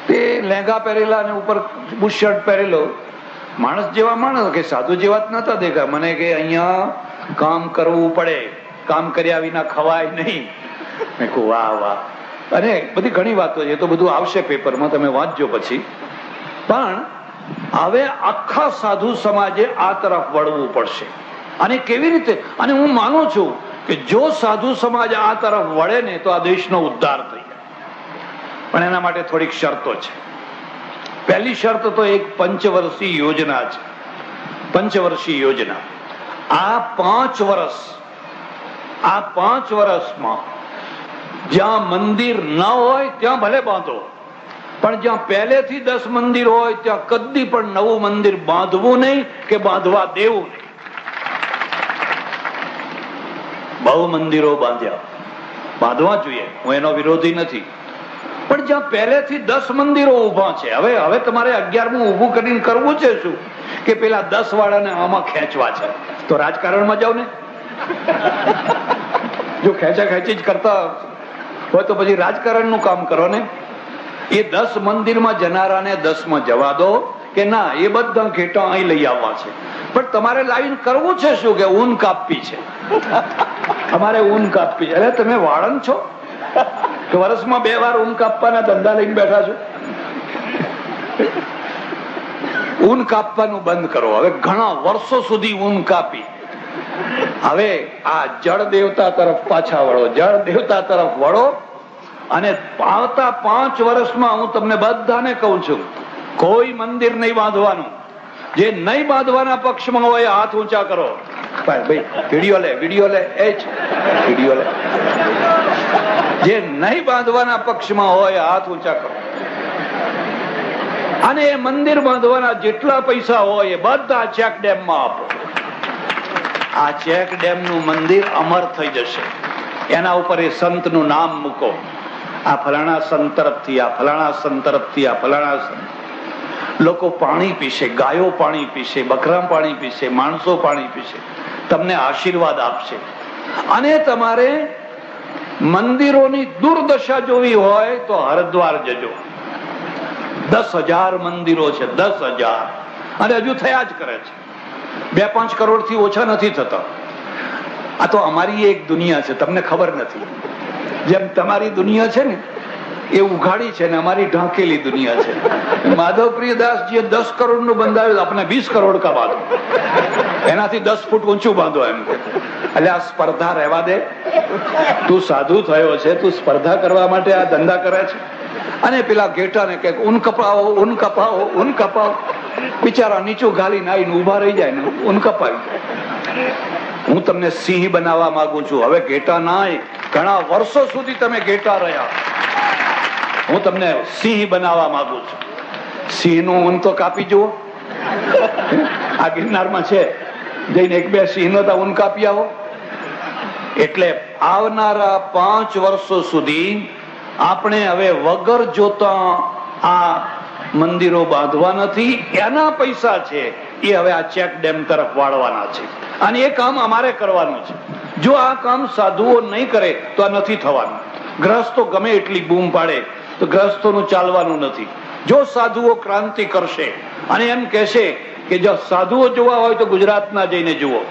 તે લેંગા પહેરેલા અને ઉપર બુશ શર્ટ પહેરેલો માણસ જેવા માણસ કે સાધુ જેવા જ નતા દેખા મને, કે અહીંયા કામ કરવું પડે, કામ કર્યા વિના ખવાય નહીં. મેં કહું વાહ વાહ. અને બધી ઘણી વાતો છે, તો બધું આવશે પેપરમાં, તમે વાંચજો પછી. પણ હવે આખા સાધુ સમાજે આ તરફ વળવું પડશે. અને કેવી રીતે? અને હું માનું છું કે જો સાધુ સમાજ આ તરફ વળે ને તો આ દેશનો ઉદ્ધાર થઈ જાય. પણ એના માટે થોડીક શરતો છે. પહેલી શરત તો એક પંચવર્ષીય યોજના છે. પંચવર્ષીય યોજના. આ 5 વર્ષમાં જ્યાં મંદિર ન હોય ત્યાં ભલે બાંધો, પણ જ્યાં પહેલેથી 10 મંદિર હોય ત્યાં કદી પણ નવું મંદિર બાંધવું નહીં કે બાંધવા દેવું નહીં. બહુ મંદિરો બાંધવા જોઈએ, હું એનો વિરોધી નથી, પણ જ્યાં પહેલેથી 10 મંદિરો ઉભા છે, હવે તમારે 11મું ઉભું કરીને કરવું છે શું? કે પેલા 10 વાળાને આમાં ખેંચવા છે, તો રાજકારણમાં જાવ ને. જો ખેંચા ખેંચી જ કરતા હોય તો પછી રાજકારણનું કામ કરો ને. એ 10 મંદિરમાં જનારાને 10માં જવા દો, કે ના એ બધા ઘેટા અહીં લઈ આવવા છે. પણ તમારે લાવીને કરવું છે શું? કે ઊન કાપવી છે, અમારે ઊન કાપવી. અરે તમે વાળંદ છો કે વર્ષમાં 2 વાર ઊન કાપવાના ધંધા લઈને બેઠા છો? ઊન કાપવાનું બંધ કરો. હવે ઘણા વર્ષો સુધી ઊન કાપી, હવે આ જળ દેવતા તરફ પાછા વળો, જળ દેવતા તરફ વળો. અને આવતા 5 વર્ષમાં હું તમને બધાને કહું છું, કોઈ મંદિર નહીં બાંધવાનું. જે નહીં બાંધવાના પક્ષમાં હોય હાથ ઊંચા કરો. ભાઈ વિડીયો લે, વિડીયો લે, વિડીયો લે. જે નહીં બાંધવાના પક્ષમાં હોય હાથ ઊંચા કરો. અને એ મંદિર બાંધવાના જેટલા પૈસા હોય એ બધા ચેક ડેમમાં આપો. આ ચેક ડેમ નું મંદિર અમર થઈ જશે. એના ઉપર એ સંત નું નામ મૂકો. આ ફલાણા સંત તરફથી, આ ફલાણા સંત તરફથી, આ ફલાણા સંત. લોકો પાણી પીશે, ગાયો પાણી પીશે, બકરા પાણી પીશે, માણસો પાણી પીશે, તમને આશીર્વાદ આપશે. અને તમારે મંદિરોની દુર્દશા જોવી હોય તો હરિદ્વાર જજો. 10,000 મંદિરો છે, 10,000. અને હજુ થયા જ કરે છે. 2-5 કરોડથી ઓછા નથી થતા. આ તો અમારી એક દુનિયા છે, તમને ખબર નથી. જેમ તમારી દુનિયા છે ને એ ઉઘાડી છે ને અમારી ઢાંકેલી દુનિયા છે. માધવપ્રિયદાસજીએ 10 કરોડનું બંધાવ્યું, આપણે 20 કરોડ કા બાંધો, એનાથી 10 ફૂટ ઊંચું બાંધો એમ. એટલે આ સ્પર્ધા રહેવા દે. તું સાધુ થયો છે, તું સ્પર્ધા કરવા માટે આ ધંધા કરે છે. અને પેલા ઘેટાને કે ઊન કપાવો, ઊન કપાવો, ઊન કપાવો. બિચારા નીચું ગાલી નાઈને ઉભા રહી જાય ને ઊન કપાવી જાય. હું તમને સિંહ બનાવવા માંગુ છું. હવે ઘેટા નાય, ઘણા વર્ષો સુધી તમે ઘેટા રહ્યા, હું તમને સિંહ બનાવવા માંગુ છું. સિંહ નું ઊન તો કાપી જુઓ. આ ગિરનારમાં છે, જઈને 1-2 સિંહ નો ઊન કાપી આવો. એટલે આવનારા 5 વર્ષો સુધી આપણે હવે વગર જોતા આ મંદિરો બાંધવા નથી. એના પૈસા છે એ હવે આ ચેક ડેમ તરફ વાળવાના છે. અને એ કામ અમારે કરવાનું છે. જો આ કામ સાધુઓ નહીં કરે તો આ નથી થવાનું. ગ્રહસ્થો ગમે એટલી બૂમ પાડે તો ગ્રહસ્થોનું ચાલવાનું નથી. જો સાધુઓ ક્રાંતિ કરશે અને એમ કહેશે કે જો સાધુઓ જોવા હોય તો ગુજરાતના જઈને જુઓ.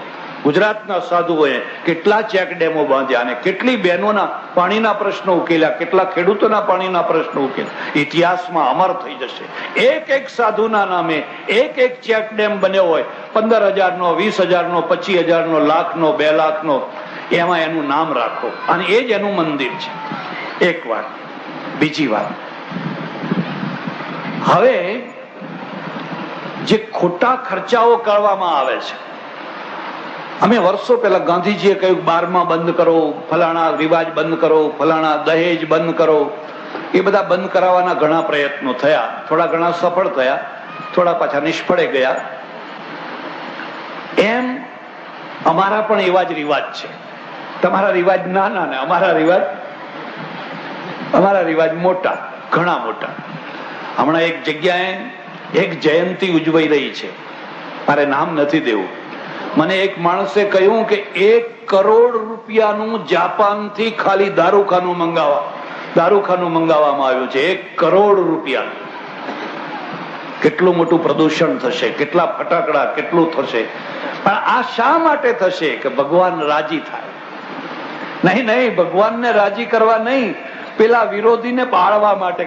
ગુજરાતના સાધુઓએ કેટલા ચેક ડેમો બાંધ્યા અને કેટલી બહેનોના પાણીના પ્રશ્નો ઉકેલ્યા, કેટલા ખેડૂતોના પાણીના પ્રશ્નો ઉકેલ્યા. ઇતિહાસમાં અમર થઈ જશે. એક સાધુના નામે એક ચેક ડેમ બન્યો હોય, 15,000 નો, 20,000 નો, 25,000 નો, લાખ નો, 2 લાખ નો, એમાં એનું નામ રાખો અને એ જ એનું મંદિર છે. એક વાત. બીજી વાત, હવે જે ખોટા ખર્ચાઓ કરવામાં આવે છે, અમે વર્ષો પહેલા ગાંધીજીએ કહ્યું 12મા બંધ કરો, ફલાણા રિવાજ બંધ કરો, ફલાણા દહેજ બંધ કરો. એ બધા બંધ કરાવવાના ઘણા પ્રયત્નો થયા, થોડા ઘણા સફળ થયા, થોડા પાછા નિષ્ફળે ગયા. એમ અમારા પણ એવા જ રિવાજ છે. તમારા રિવાજ નાના ને અમારા રિવાજ મોટા, ઘણા મોટા. હમણાં એક જગ્યાએ એક જયંતિ ઉજવાઈ રહી છે, મારે નામ નથી દેવું. મને એક માણસે કહ્યું કે 1 કરોડ રૂપિયાનું જાપાનથી ખાલી દારૂખાનું મંગાવવામાં આવ્યું છે. 1 કરોડ રૂપિયા. કેટલું મોટું પ્રદૂષણ થશે, કેટલા ફટાકડા, કેટલું થશે. પણ આ શા માટે થશે? કે ભગવાન રાજી થાય. નહીં, ભગવાનને રાજી કરવા નહીં, પેલા વિરોધીને બાળવા માટે.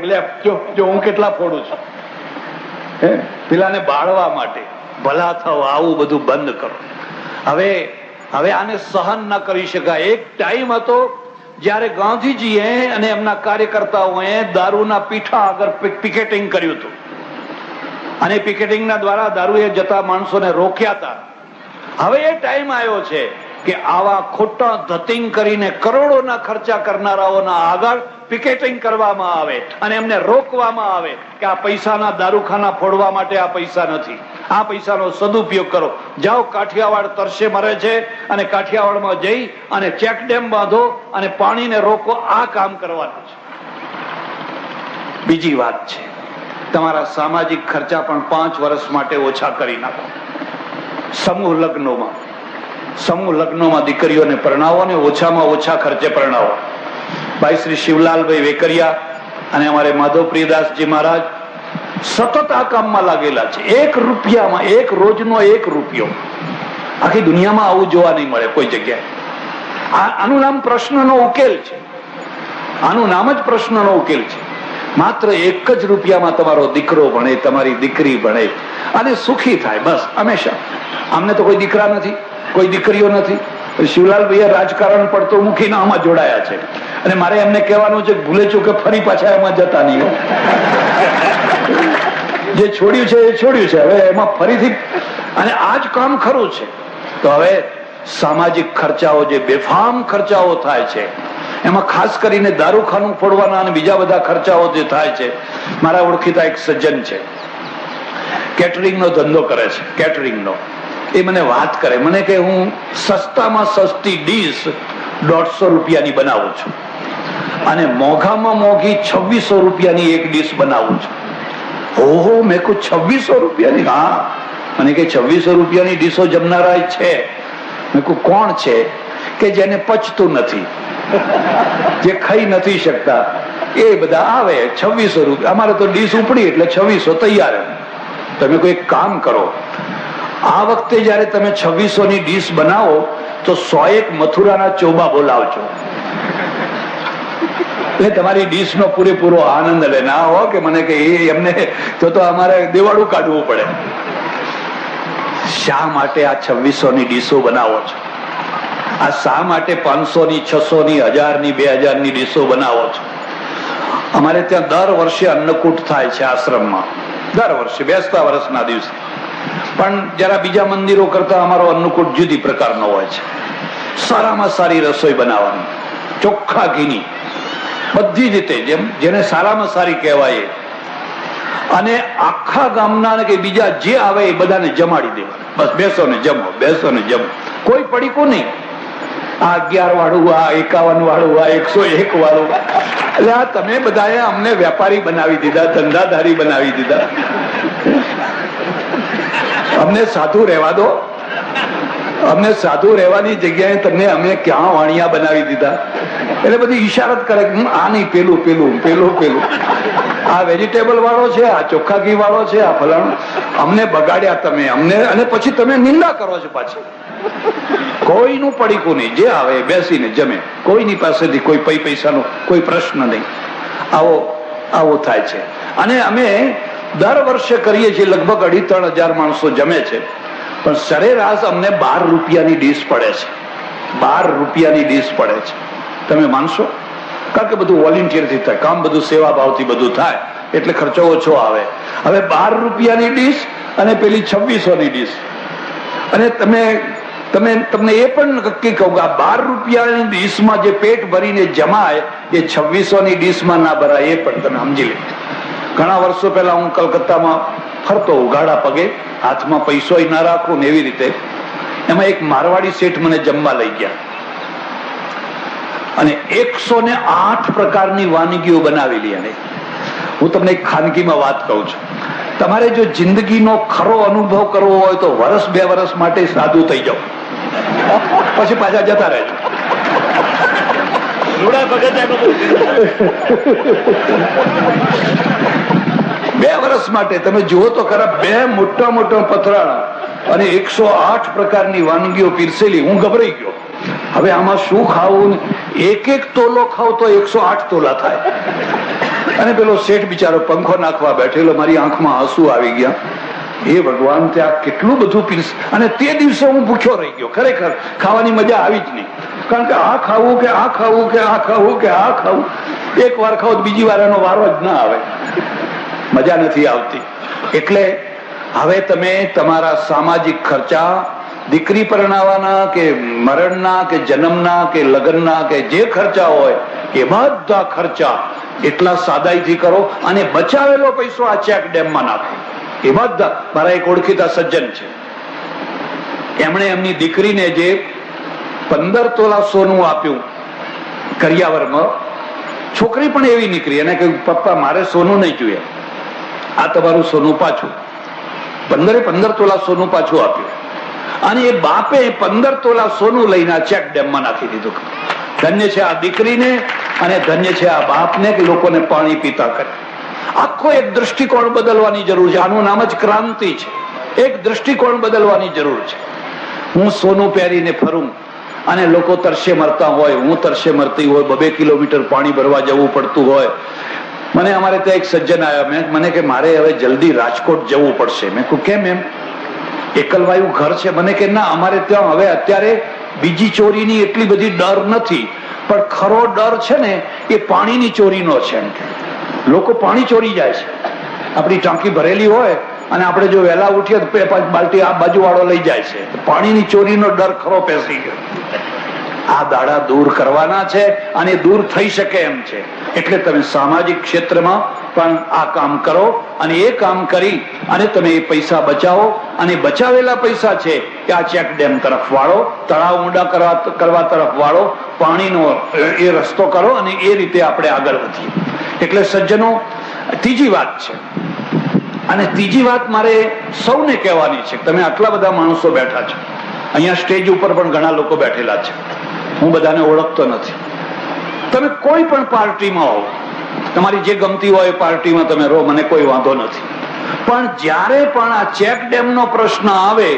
જો હું કેટલા ફોડું છું, પેલાને બાળવા માટે. ભલા થાવ, આવું બધું બંધ કરો. હવે આને સહન ન કરી શકાય. એક ટાઈમ હતો જયારે ગાંધીજીએ અને એમના કાર્યકર્તાઓએ દારૂના પીઠા આગળ પિકેટિંગ કર્યું હતું, અને પિકેટિંગના દ્વારા દારૂએ જતા માણસોને રોક્યા હતા. હવે એ ટાઈમ આવ્યો છે કે આવા ખોટા ધતિંગ કરીને કરોડોના ખર્ચા કરનારાઓના આગળ પિકેટિંગ કરવામાં આવે અને એમને રોકવામાં આવે કે આ પૈસાના દારૂખાના ફોડવા માટે આ પૈસા નથી, આ પૈસાનો સદુપયોગ કરો. જાઓ, કાઠિયાવાડ તરસે મરે છે અને કાઠિયાવાડમાં જઈ અને ચેક ડેમ બાંધો અને પાણીને રોકો. આ કામ કરવાનું છે. બીજી વાત છે, તમારા સામાજિક ખર્ચા પણ 5 વર્ષ માટે ઓછા કરી નાખો. સમૂહ લગ્નોમાં દીકરીઓને પરણાવો ને ઓછામાં ઓછા ખર્ચે પરણાવો. ભાઈ શ્રી શિવલાલભાઈ વેકરિયા અને અમારે માધવપ્રિયદાસજી મહારાજ સતત આ કામમાં લાગેલા છે. 1 રૂપિયામાં, 1 રોજનો 1 રૂપિયો. આખી દુનિયામાં આવું જોવા નહીં મળે કોઈ જગ્યાએ. આનું નામ પ્રશ્નનો ઉકેલ છે. આનું નામ જ પ્રશ્નનો ઉકેલ છે. માત્ર 1 જ રૂપિયામાં તમારો દીકરો ભણે, તમારી દીકરી ભણે અને સુખી થાય. બસ, હંમેશા. અમને તો કોઈ દીકરા નથી, કોઈ દીકરીઓ નથી. શિવલાલભાઈએ રાજકારણ પડતો મૂકીને આમાં જોડાયા છે, અને મારે એમને કહેવાનું છે ભૂલે ચૂકે ફરી પાછા એમાં જતા નહીં. જે છોડ્યું છે એ છોડ્યું છે, હવે એમાં ફરીથી. અને આ જ કામ ખરું છે. તો હવે સામાજિક ખર્ચાઓ, જે બેફામ ખર્ચાઓ થાય છે, એમાં ખાસ કરીને દારૂખાનું ફોડવાના અને બીજા બધા ખર્ચાઓ જે થાય છે. મારા ઓળખીતા એક સજ્જન છે, કેટરિંગનો ધંધો કરે છે. કેટરિંગનો એ મને વાત કરે, મને કે હું સસ્તામાં સસ્તી ડીશ 150 રૂપિયાની બનાવું છું અને મોંઘામાં મોંઘી 2600 રૂપિયાની એક ડીશ બનાવું છું. ઓહો, મેં કહું 2600 રૂપિયાની? હા. મને કે 2600 રૂપિયાની ડીશો જમનારા છે. મેં કહું કોણ છે? કે જેને પચતું નથી, જે ખાઈ નથી શકતા, એ બધા આવે. 2600 રૂપિયા. અમારે તો ડીશ ઉપડી એટલે 2600 તૈયાર. તમે કોઈ કામ કરો, આ વખતે જયારે તમે 2600 ની ડીશ બનાવો તો 101 મથુરાના ચોબા બોલાવજો, એટલે તમારી ડીશ નો પૂરેપૂરો આનંદ લે. ના હો કે મને કે એમને તો અમારે દેવાળું કાઢવું પડે. શા માટે આ 2600 ની ડીશો બનાવો છો? આ શા માટે 500 ની, 600 ની, 1000 ની, 2000 ની ડીશો બનાવો છો? અમારે ત્યાં દર વર્ષે અન્નકૂટ થાય છે આશ્રમમાં, દર વર્ષે બેસતા વર્ષના દિવસે. પણ જરા બીજા મંદિરો કરતા અમારો અન્નકૂટ જુદી પ્રકારનો હોય છે. સારામાં સારી રસોઈ બનાવવાની, ચોખ્ખા ઘીની, બધી રીતે, જેને સારામાં સારી કહેવાય. અને આખા ગામના કે બીજા જે આવે એ બધાને જમાડી દેવાનું. બસ બેસો ને જમો, બેસો ને જમો. કોઈ પડીકું નહીં. આ 11 વાળું, આ 51 વાળું, આ 101 વાળું. એટલે આ તમે બધાએ અમને વેપારી બનાવી દીધા, ધંધાધારી બનાવી દીધા. અમને સાધુ રહેવા દો. અમને સાધુ રહેવાની જગ્યાએ તમને અમે ક્યાં વાણિયા બનાવી દીધા. એટલે બધી ઈશારત કરે કે આ નહીં, પેલું પેલું પેલું પેલું, આ વેજીટેબલ વાળો છે, આ ચોખ્ખા ઘી વાળો છે, આ ફલાણું. અમને બગાડ્યા તમે અમને, અને પછી તમે નિંદા કરો છો પાછી. કોઈનું પડીકું નહીં, જે આવે બેસીને જમે, કોઈની પાસેથી કોઈ પૈસાનો કોઈ પ્રશ્ન નહીં. આવો થાય છે. અને અમે દર વર્ષે કરીએ છીએ. લગભગ 2,500-3,000 માણસો જમે છે, પણ સરેરાશ અમને 12 રૂપિયાની ડીશ પડે છે. 12 રૂપિયાની ડીશ પડે છે. તમે માનશો? કારણ કે બધું વોલેન્ટિયરથી થાય, કામ બધું સેવા ભાવથી બધું થાય, એટલે ખર્ચો ઓછો આવે. હવે 12 રૂપિયાની ડીશ અને પેલી 2600 ની ડીશ. અને તમને એ પણ નક્કી કહું કે આ 12 રૂપિયાની ડીશમાં જે પેટ ભરીને જમાય એ 2600 ની ડીશમાં ના ભરાય. એ પણ તમે સમજી લે. ઘણા વર્ષો પહેલા હું કલકત્તામાં ફરતો, ઉઘાડા પગે, હાથમાં પૈસો ના રાખું ને એવી રીતે. એમાં એક મારવાડી શેઠ મને જમવા લઈ ગયા અને 108 પ્રકારની વાનગીઓ બનાવેલી. અને હું તમને એક ખાનગીમાં વાત કહું છું, તમારે જો જિંદગીનો ખરો અનુભવ કરવો હોય તો 1-2 વર્ષ માટે સાધુ થઈ જાઓ, પછી પાછા જતા રહેજો. 2 વર્ષ માટે. તમે જુઓ તો ખરા, 2 મોટા મોટા પથરાળા અને 108 પ્રકારની વાનગીઓ પીરસેલી. હું ગભરાઈ ગયો, હવે આમાં શું ખાવું? એક તોલો ખાવ તો 108 તોલા થાય. અને પેલો શેઠ બિચારો પંખો નાખવા બેઠેલો, મારી આંખમાં આંસુ આવી ગયા. એ ભગવાન, ત્યાં કેટલું બધું પીરસ. અને તે દિવસે હું ભૂખ્યો રહી ગયો. ખરેખર ખાવાની મજા આવી જ નહીં, કારણ કે આ ખાવું કે આ ખાવું કે આ ખાવું કે આ ખાવું. એક વાર ખાવ તો બીજી વાર એનો વારો જ ના આવે, મજા નથી આવતી. એટલે હવે તમે તમારા સામાજિક ખર્ચા, દીકરી પરણાવવાના કે મરણના કે જન્મના કે લગ્નના કે જે ખર્ચા હોય એ બધા ખર્ચા એટલા સાદાઈથી કરો. અને બચાવેલો પૈસો આ ચેક ડેમમાં નાખો. એ બધા. મારા એક ઓળખીતા સજ્જન છે, એમણે એમની દીકરીને જે 15 તોલા સોનું આપ્યું કરિયાવરમાં, છોકરી પણ એવી નીકળી. એને કહ્યું, પપ્પા મારે સોનું નહીં જોઈએ, આ તમારું સોનું પાછું. 15 તોલા સોનું પાછું આપ્યું. અને એ બાપે 15 તોલા સોનું લઈને ચેક ડેમમાં નાખી દીધું. ધન્ય છે આ દીકરીને અને ધન્ય છે આ બાપને કે લોકોને પાણી પીતા કરે. આખો એક દ્રષ્ટિકોણ બદલવાની જરૂર છે. આનું નામ જ ક્રાંતિ છે. એક દ્રષ્ટિકોણ બદલવાની જરૂર છે. હું સોનું પહેરીને ફરું અને લોકો તરસે મરતા હોય, હું તરસે મરતી હોય, 2 કિલોમીટર પાણી ભરવા જવું પડતું હોય. મને અમારે ત્યાં એક સજ્જન આવ્યા, મને કે મારે હવે જલ્દી રાજકોટ જવું પડશે. મેં કહ્યું કેમ? એમ એકલવાયું ઘર છે? મને કે ના, અમારે ત્યાં હવે અત્યારે બીજી ચોરીની એટલી બધી ડર નથી, પણ ખરો ડર છે ને એ પાણીની ચોરીનો છે. એમ કે લોકો પાણી ચોરી જાય છે. આપણી ટાંકી ભરેલી હોય અને આપણે જો વહેલા ઉઠીએ તો 5 બાલટી આ બાજુ વાળો લઈ જાય છે. પાણીની ચોરીનો ડર ખરો પેસી ગયો. આ દાડા દૂર કરવાના છે અને દૂર થઈ શકે એમ છે. એટલે તમે સામાજિક ક્ષેત્રમાં પણ આ કામ કરો અને એ કામ કરી અને તમે એ પૈસા બચાવો. અને બચાવેલા પૈસા છે કે આ ચેક ડેમ તરફ વાળો, તળાવ ઊંડા કરવા તરફ વાળો, પાણીનો એ રસ્તો કરો અને એ રીતે આપણે આગળ વધીએ. એટલે સજ્જનો, ત્રીજી વાત છે. અને ત્રીજી વાત મારે સૌને કહેવાની છે. તમે આટલા બધા માણસો બેઠા છો, અહીંયા સ્ટેજ ઉપર પણ ઘણા લોકો બેઠેલા છે, હું બધાને ઓળખતો નથી. તમે કોઈ પણ પાર્ટીમાં હો, તમારી જે ગમતી હોય પાર્ટીમાં તમે રહો, મને કોઈ વાંધો નથી. પણ જ્યારે પણ આ ચેક ડેમનો પ્રશ્ન આવે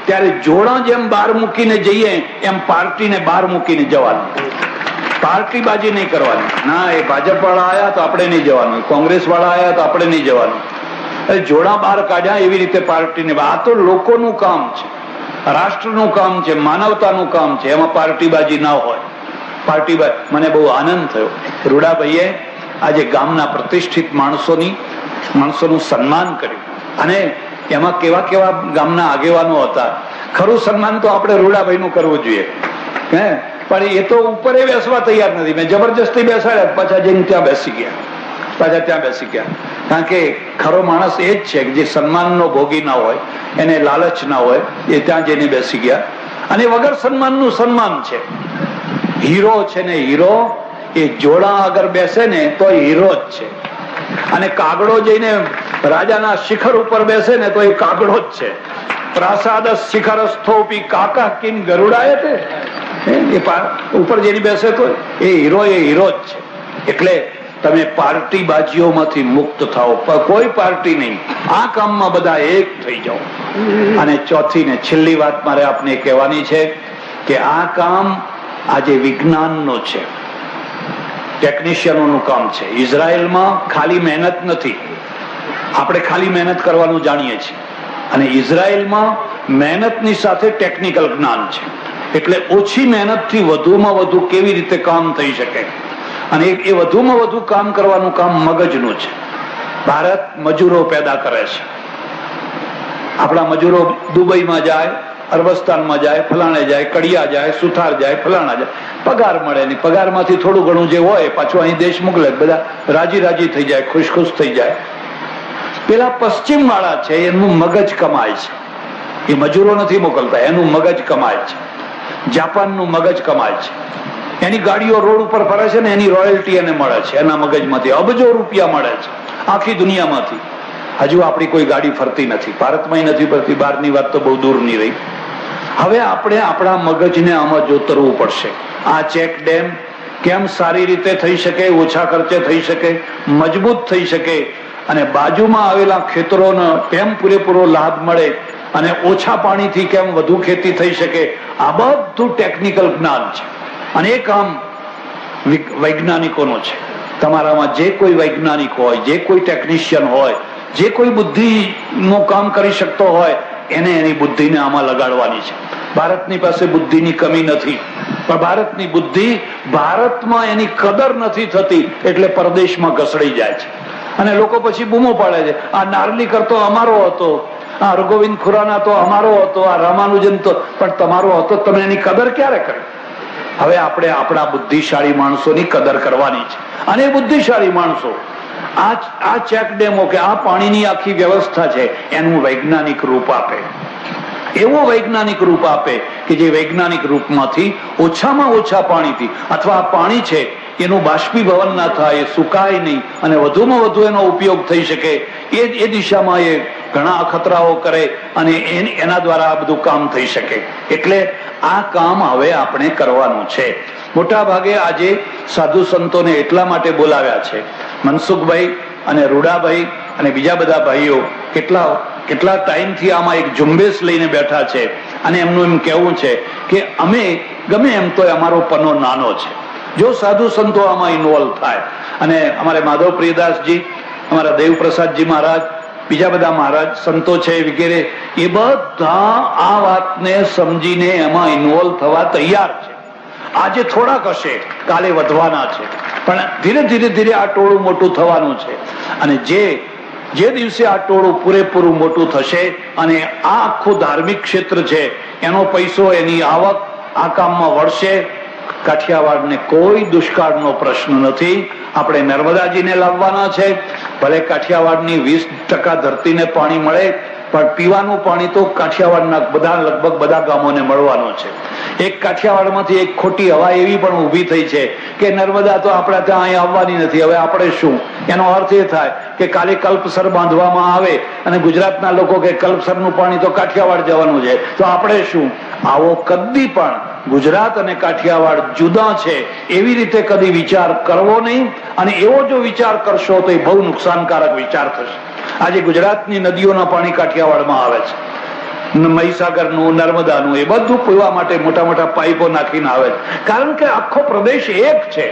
ત્યારે જોડા જેમ બહાર મૂકીને જઈએ એમ પાર્ટીને બહાર મૂકીને જવાનું. પાર્ટીબાજી નહીં કરવાની. ના, એ ભાજપ વાળા આયા તો આપણે નહીં જવાનું, કોંગ્રેસ વાળા આયા તો આપણે નહીં જવાનું. જોડા બહાર કાઢ્યા એવી રીતે પાર્ટીને. આ તો લોકોનું કામ છે, રાષ્ટ્રનું કામ છે, માનવતાનું કામ છે. એમાં પાર્ટીબાજી ના હોય. મને બહુ આનંદ થયો, રૂડાભાઈએ આજે ગામના પ્રતિષ્ઠિત માણસોનું સન્માન કર્યું. અને એમાં કેવા કેવા ગામના આગેવાનો હતા. ખરું સન્માન તો આપણે રૂડાભાઈનું કરવું જોઈએ, પણ એ તો ઉપર બેસવા તૈયાર નથી. મેં જબરજસ્તી બેસાડ્યા, પાછા જઈને ત્યાં બેસી ગયા. કારણ કે ખરો માણસ એ જ છે કે જે સન્માનનો ભોગી ના હોય, એને લાલચ ના હોય, એ ત્યાં જઈને બેસી ગયા. અને વગર સન્માનનું સન્માન છે. હીરો છે ને, હીરો એ જોડા આગળ બેસે ને તો હીરો જ છે. અને કાગડો જઈને રાજાના શિખર ઉપર બેસે ને તો એ કાગડો જ છે. પ્રાસાદ શિખર સ્થોપી કાકા કિન ગરુડાય તે, એ ઉપર જઈને બેસે તો એ હીરો જ છે. એટલે તમે પાર્ટી બાજીઓમાંથી મુક્ત થાઓ, કોઈ પાર્ટી નહીં. આ કામમાં બધા એક થઈ જાઓ. અને ચોથી ને છેલ્લી વાત મારે આપને કહેવાની છે કે આ કામ આજે વિજ્ઞાનનો છે, ટેકનિશિયનોનું કામ છે. ઇઝરાયલમાં ખાલી મહેનત નથી, આપણે ખાલી મહેનત કરવાનું જાણીએ છીએ. અને ઇઝરાયલમાં મહેનતની સાથે ટેકનિકલ જ્ઞાન છે. એટલે ઓછી મહેનતથી વધુમાં વધુ કેવી રીતે કામ થઈ શકે, અને એ વધુમાં વધુ કામ કરવાનું કામ મગજનું છે. ભારત મજૂરો પેદા કરે છે. આપણા મજૂરો દુબઈમાં જાય, અરબસ્તાનમાં જાય, ફલાણે જાય, કડિયા જાય, સુથાર જાય, ફલાણા જાય, પગાર મળે નહીં. પગારમાંથી થોડું ઘણું જે હોય પાછું અહીં દેશ મોકલે, બધા રાજી થઈ જાય, ખુશ થઈ જાય. પેલા પશ્ચિમ વાળા છે એનું મગજ કમાય છે, એ મજૂરો નથી મોકલતા, એનું મગજ કમાય છે. જાપાનનું મગજ કમાય છે, એની ગાડીઓ રોડ ઉપર ફરે છે ને એની રોયલ્ટી એને મળે છે, એના મગજમાંથી અબજો રૂપિયા મળે છે આખી દુનિયામાંથી. હજુ આપણી કોઈ ગાડી ફરતી નથી, ભારતમાં નથી ફરતી, બહારની વાત તો બહુ દૂરની રહી. હવે આપણે આપણા મગજને આમાં જોતરવું પડશે. આ ચેક ડેમ કેમ સારી રીતે થઈ શકે, ઓછા ખર્ચે થઈ શકે, મજબૂત થઈ શકે, અને બાજુમાં આવેલા ખેતરોનો કેમ પૂરેપૂરો લાભ મળે અને ઓછા પાણીથી કેમ વધુ ખેતી થઈ શકે, આ બધું ટેકનિકલ જ્ઞાન છે અને એ કામ વૈજ્ઞાનિકોનો છે. તમારામાં જે કોઈ વૈજ્ઞાનિક હોય, જે કોઈ ટેકનિશિયન હોય, જે કોઈ બુદ્ધિનું કામ કરી શકતો હોય, એને એની બુદ્ધિને આમાં લગાડવાની છે. ભારતની પાસે બુદ્ધિની કમી નથી, પણ ભારતની બુદ્ધિ ભારતમાં એની કદર નથી થતી એટલે પરદેશમાં ઘસડી જાય છે અને લોકો પછી બૂમો પાડે છે, આ નાર્લીકર તો અમારો હતો, આ હરગોવિંદ ખુરાના તો અમારો હતો, આ રામાનુજન તો પણ તમારો હતો. તમે એની કદર ક્યારે કરી? હવે આપણે આપણા બુદ્ધિશાળી માણસોની કદર કરવાની છે અને એ બુદ્ધિશાળી માણસો આ ચેક ડેમો કે આ પાણીની આખી વ્યવસ્થા છે એનું વૈજ્ઞાનિક રૂપ આપે, એવો વૈજ્ઞાનિક રૂપ આપે કે જે વૈજ્ઞાનિક રૂપમાંથી ઓછામાં ઓછા પાણીથી અથવા પાણી છે એનું બાષ્પીભવન ના થાય, એ સુકાય નહીં અને વધુમાં વધુ એનો ઉપયોગ થઈ શકે, એ દિશામાં એ ઘણા અખતરાઓ કરે અને એના દ્વારા આ બધું કામ થઈ શકે. એટલે આ કામ હવે આપણે કરવાનું છે. મોટા ભાગે આજે સાધુ સંતોને એટલા માટે બોલાવ્યા છે, મનસુખભાઈ અને રૂડાભાઈ અને બીજા બધા ભાઈઓ કેટલા ટાઈમથી આમાં એક ઝુંબેશ લઈને બેઠા છે અને એમનું એમ કહેવું છે કે અમે ગમે એમ તો અમારો પનો નાનો છે, જો સાધુ સંતો આમાં ઇન્વોલ્વ થાય. અને અમારે માધવ પ્રિયદાસજી, અમારા દેવપ્રસાદજી મહારાજ, બીજા બધા મહારાજ સંતો છે વગેરે, એ બધા આ વાતને સમજીને એમાં ઇન્વોલ્વ થવા તૈયાર છે. આજે થોડાક હશે, કાલે વધવાના છે, પણ ધીરે ધીરે આ ટોળું મોટું થવાનું છે. અને જે દિવસે આ ટોળું પૂરેપૂરું મોટું થશે અને આ આખું ધાર્મિક ક્ષેત્ર છે એનો પૈસો, એની આવક આ કામમાં વળશે. કાઠિયાવાડને કોઈ દુષ્કાળનો પ્રશ્ન નથી. આપણે નર્મદાજીને લાવવાના છે. ભલે કાઠિયાવાડની 20% ધરતીને પાણી મળે, પણ પીવાનું પાણી તો કાઠિયાવાડના લગભગ બધા ગામોને મળવાનું છે. એક કાઠિયાવાડમાંથી એક ખોટી હવા એવી પણ ઉભી થઈ છે કે નર્મદા તો આપણા ત્યાં અહીં આવવાની નથી, હવે આપણે શું? એનો અર્થ એ થાય કે કાલે કલ્પસર બાંધવામાં આવે અને ગુજરાતના લોકો કે કલ્પસરનું પાણી તો કાઠિયાવાડ જવાનું છે, તો આપણે શું? આવો કદી પણ ગુજરાત અને કાઠિયાવાડ જુદા છે એવી રીતે કદી વિચાર કરવો નહીં. અને એવો જો વિચાર કરશો તો એ બહુ નુકસાનકારક વિચાર થશે. આજે ગુજરાતની નદીઓના પાણી કાઠિયાવાડમાં આવે છે, મહીસાગરનું, નર્મદાનું, એ બધું પીવા માટે મોટા મોટા પાઇપો નાખીને આવે છે. કારણ કે આખો પ્રદેશ એક છે,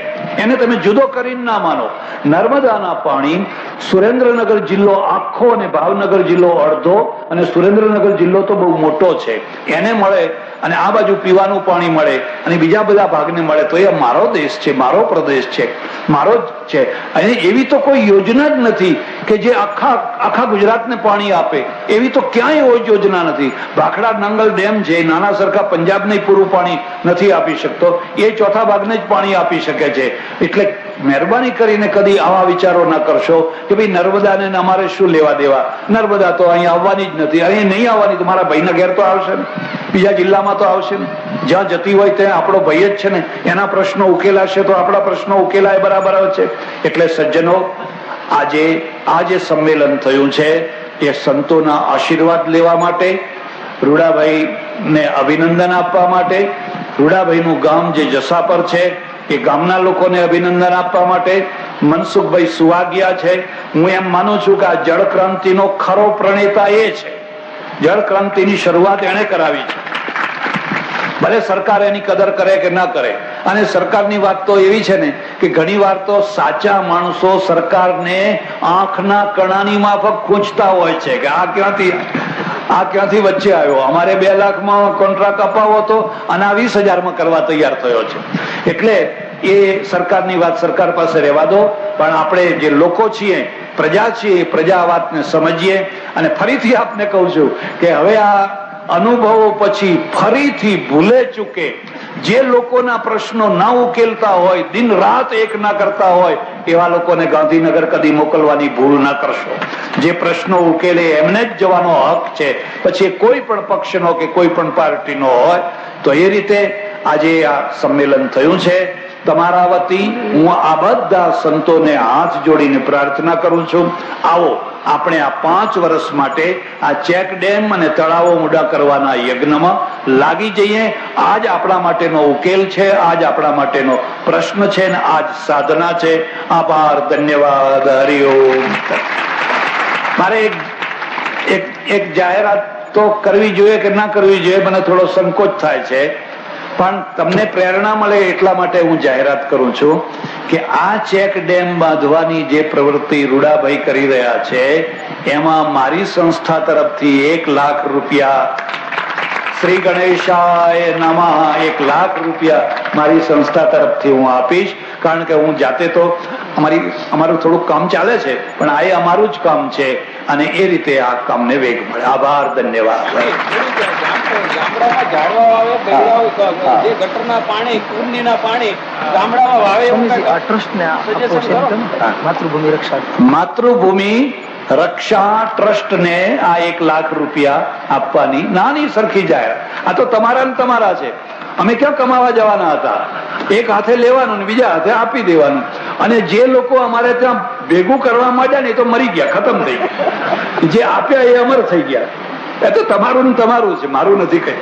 એને તમે જુદો કરીને ના માનો. નર્મદાના પાણી સુરેન્દ્રનગર જિલ્લો આખો અને ભાવનગર જિલ્લો અડધો અને સુરેન્દ્રનગર જિલ્લો તો બહુ મોટો છે, એને મળે અને આ બાજુ પીવાનું પાણી મળે અને બીજા બધા ભાગને મળે તો એ મારો દેશ છે, મારો પ્રદેશ છે, મારો જ છે. અને એવી તો કોઈ યોજના જ નથી કે જે આખા ગુજરાતને પાણી આપે, એવી તો ક્યાંય યોજના નથી. ભાખડા નાંગલ ડેમ છે, નાના સરખા પંજાબને પૂરું પાણી નથી આપી શકતો, એ ચોથા ભાગને જ પાણી આપી શકે છે. એટલે મહેરબાની કરીને કદી આવા વિચારો ના કરશો કે ભાઈ નર્મદાને અમારે શું લેવા દેવા, નર્મદા તો અહીં આવવાની જ નથી, અહીં નહીં આવવાની તો મારા ભાઈના ઘેર તો આવશે ને, બીજા જિલ્લામાં તો આવશે ને, જ્યાં જતી હોય ત્યાં આપણો ભાઈ જ છે ને, એના પ્રશ્નો ઉકેલાશે તો આપણા પ્રશ્નો ઉકેલાય બરાબર છે. એટલે સજ્જનો, આજે આ જે સંમેલન થયું છે એ સંતોના આશીર્વાદ લેવા માટે, રૂડાભાઈને અભિનંદન આપવા માટે, રૂડાભાઈનું ગામ જે જસાપર છે એ ગામના લોકોને અભિનંદન આપવા માટે, મનસુખભાઈ સુવાગ્યા છે. હું એમ માનું છું કે આ જળ ક્રાંતિનો ખરો પ્રણેતા એ છે. જળ ક્રાંતિની શરૂઆત એને કરાવી છે. ભલે સરકાર એની કદર કરે કે ના કરે. અને સરકારની વાત તો એવી છે ને કે ઘણી વાર તો સાચા માણસો સરકારને આંખના કણાની માફક ખૂંચતા હોય છે કે આ ક્યાંથી વચ્ચે આવ્યો, અમારે 2 લાખમાં કોન્ટ્રાક્ટ અપાવો હતો અને આ 20,000માં કરવા તૈયાર થયો છે. એટલે એ સરકારની વાત સરકાર પાસે રહેવા દો, પણ આપણે જે લોકો છીએ, પ્રજા છીએ, પ્રજા વાતને સમજીએ. અને ફરીથી આપને કહું છું કે હવે આ અનુભવો પછી ફરીથી ભૂલે ચૂકે જે લોકોના પ્રશ્નો ના ઉકેલતા હોય, દિન રાત એક ના કરતા હોય, એવા લોકોને ગાંધીનગર કદી મોકલવાની ભૂલ ના કરશો. જે પ્રશ્નો ઉકેલે એમને જ જવાનો હક છે, પછી કોઈ પણ પક્ષનો કે કોઈ પણ પાર્ટીનો હોય. તો એ રીતે આજે આ સંમેલન થયું છે. તમારા વતી હું આ બધા સંતોને હાથ જોડીને પ્રાર્થના કરું છું, આવો આપણે આ 5 વર્ષ માટે આ ચેક ડેમ અને તળાવો ઊંડા કરવાના યજ્ઞમાં લાગી જઈએ. આજ આપણા માટેનો ઉકેલ છે, આજ આપણા માટેનો પ્રશ્ન છે અને આજ સાધના છે. આભાર, ધન્યવાદ, હરિઓમ. મારે એક જાહેરાત તો કરવી જોઈએ કે ના કરવી જોઈએ, મને થોડો સંકોચ થાય છે, પણ તમને પ્રેરણા મળે એટલા માટે હું જાહેરાત કરું છું કે આ ચેક ડેમ બાંધવાની જે પ્રવૃત્તિ રૂડાભાઈ કરી રહ્યા છે એમાં મારી સંસ્થા તરફથી 1 લાખ રૂપિયા, શ્રી ગણેશાય નમઃ, 1 લાખ રૂપિયા મારી સંસ્થા તરફથી હું આપીશ. કારણ કે હું જાતે તો અમારું થોડુંક કામ ચાલે છે, પણ આ અમારું જ કામ છે અને એ રીતે આ કામને વેગ મળે. આભાર, ધન્યવાદ. ગામડામાં ઝાડવા વાવે, જે ગટરના પાણી, કુંડીના પાણી ગામડામાં વાવે, માતૃભૂમિ રક્ષા ટ્રસ્ટ ને આ 1 લાખ રૂપિયા આપવાની નાની સરખી જાહેરાત. આ તો તમારા ને તમારા છે. અમે ક્યાં કમાવા જવાના હતા? એક હાથે લેવાનું ને બીજા હાથે આપી દેવાનું. અને જે લોકો અમારે ત્યાં ભેગું કરવા માંડ્યા ને એ તો મરી ગયા, ખતમ થઈ ગયા. જે આપ્યા એ અમર થઈ ગયા. એ તો તમારું ને તમારું છે, મારું નથી કઈ.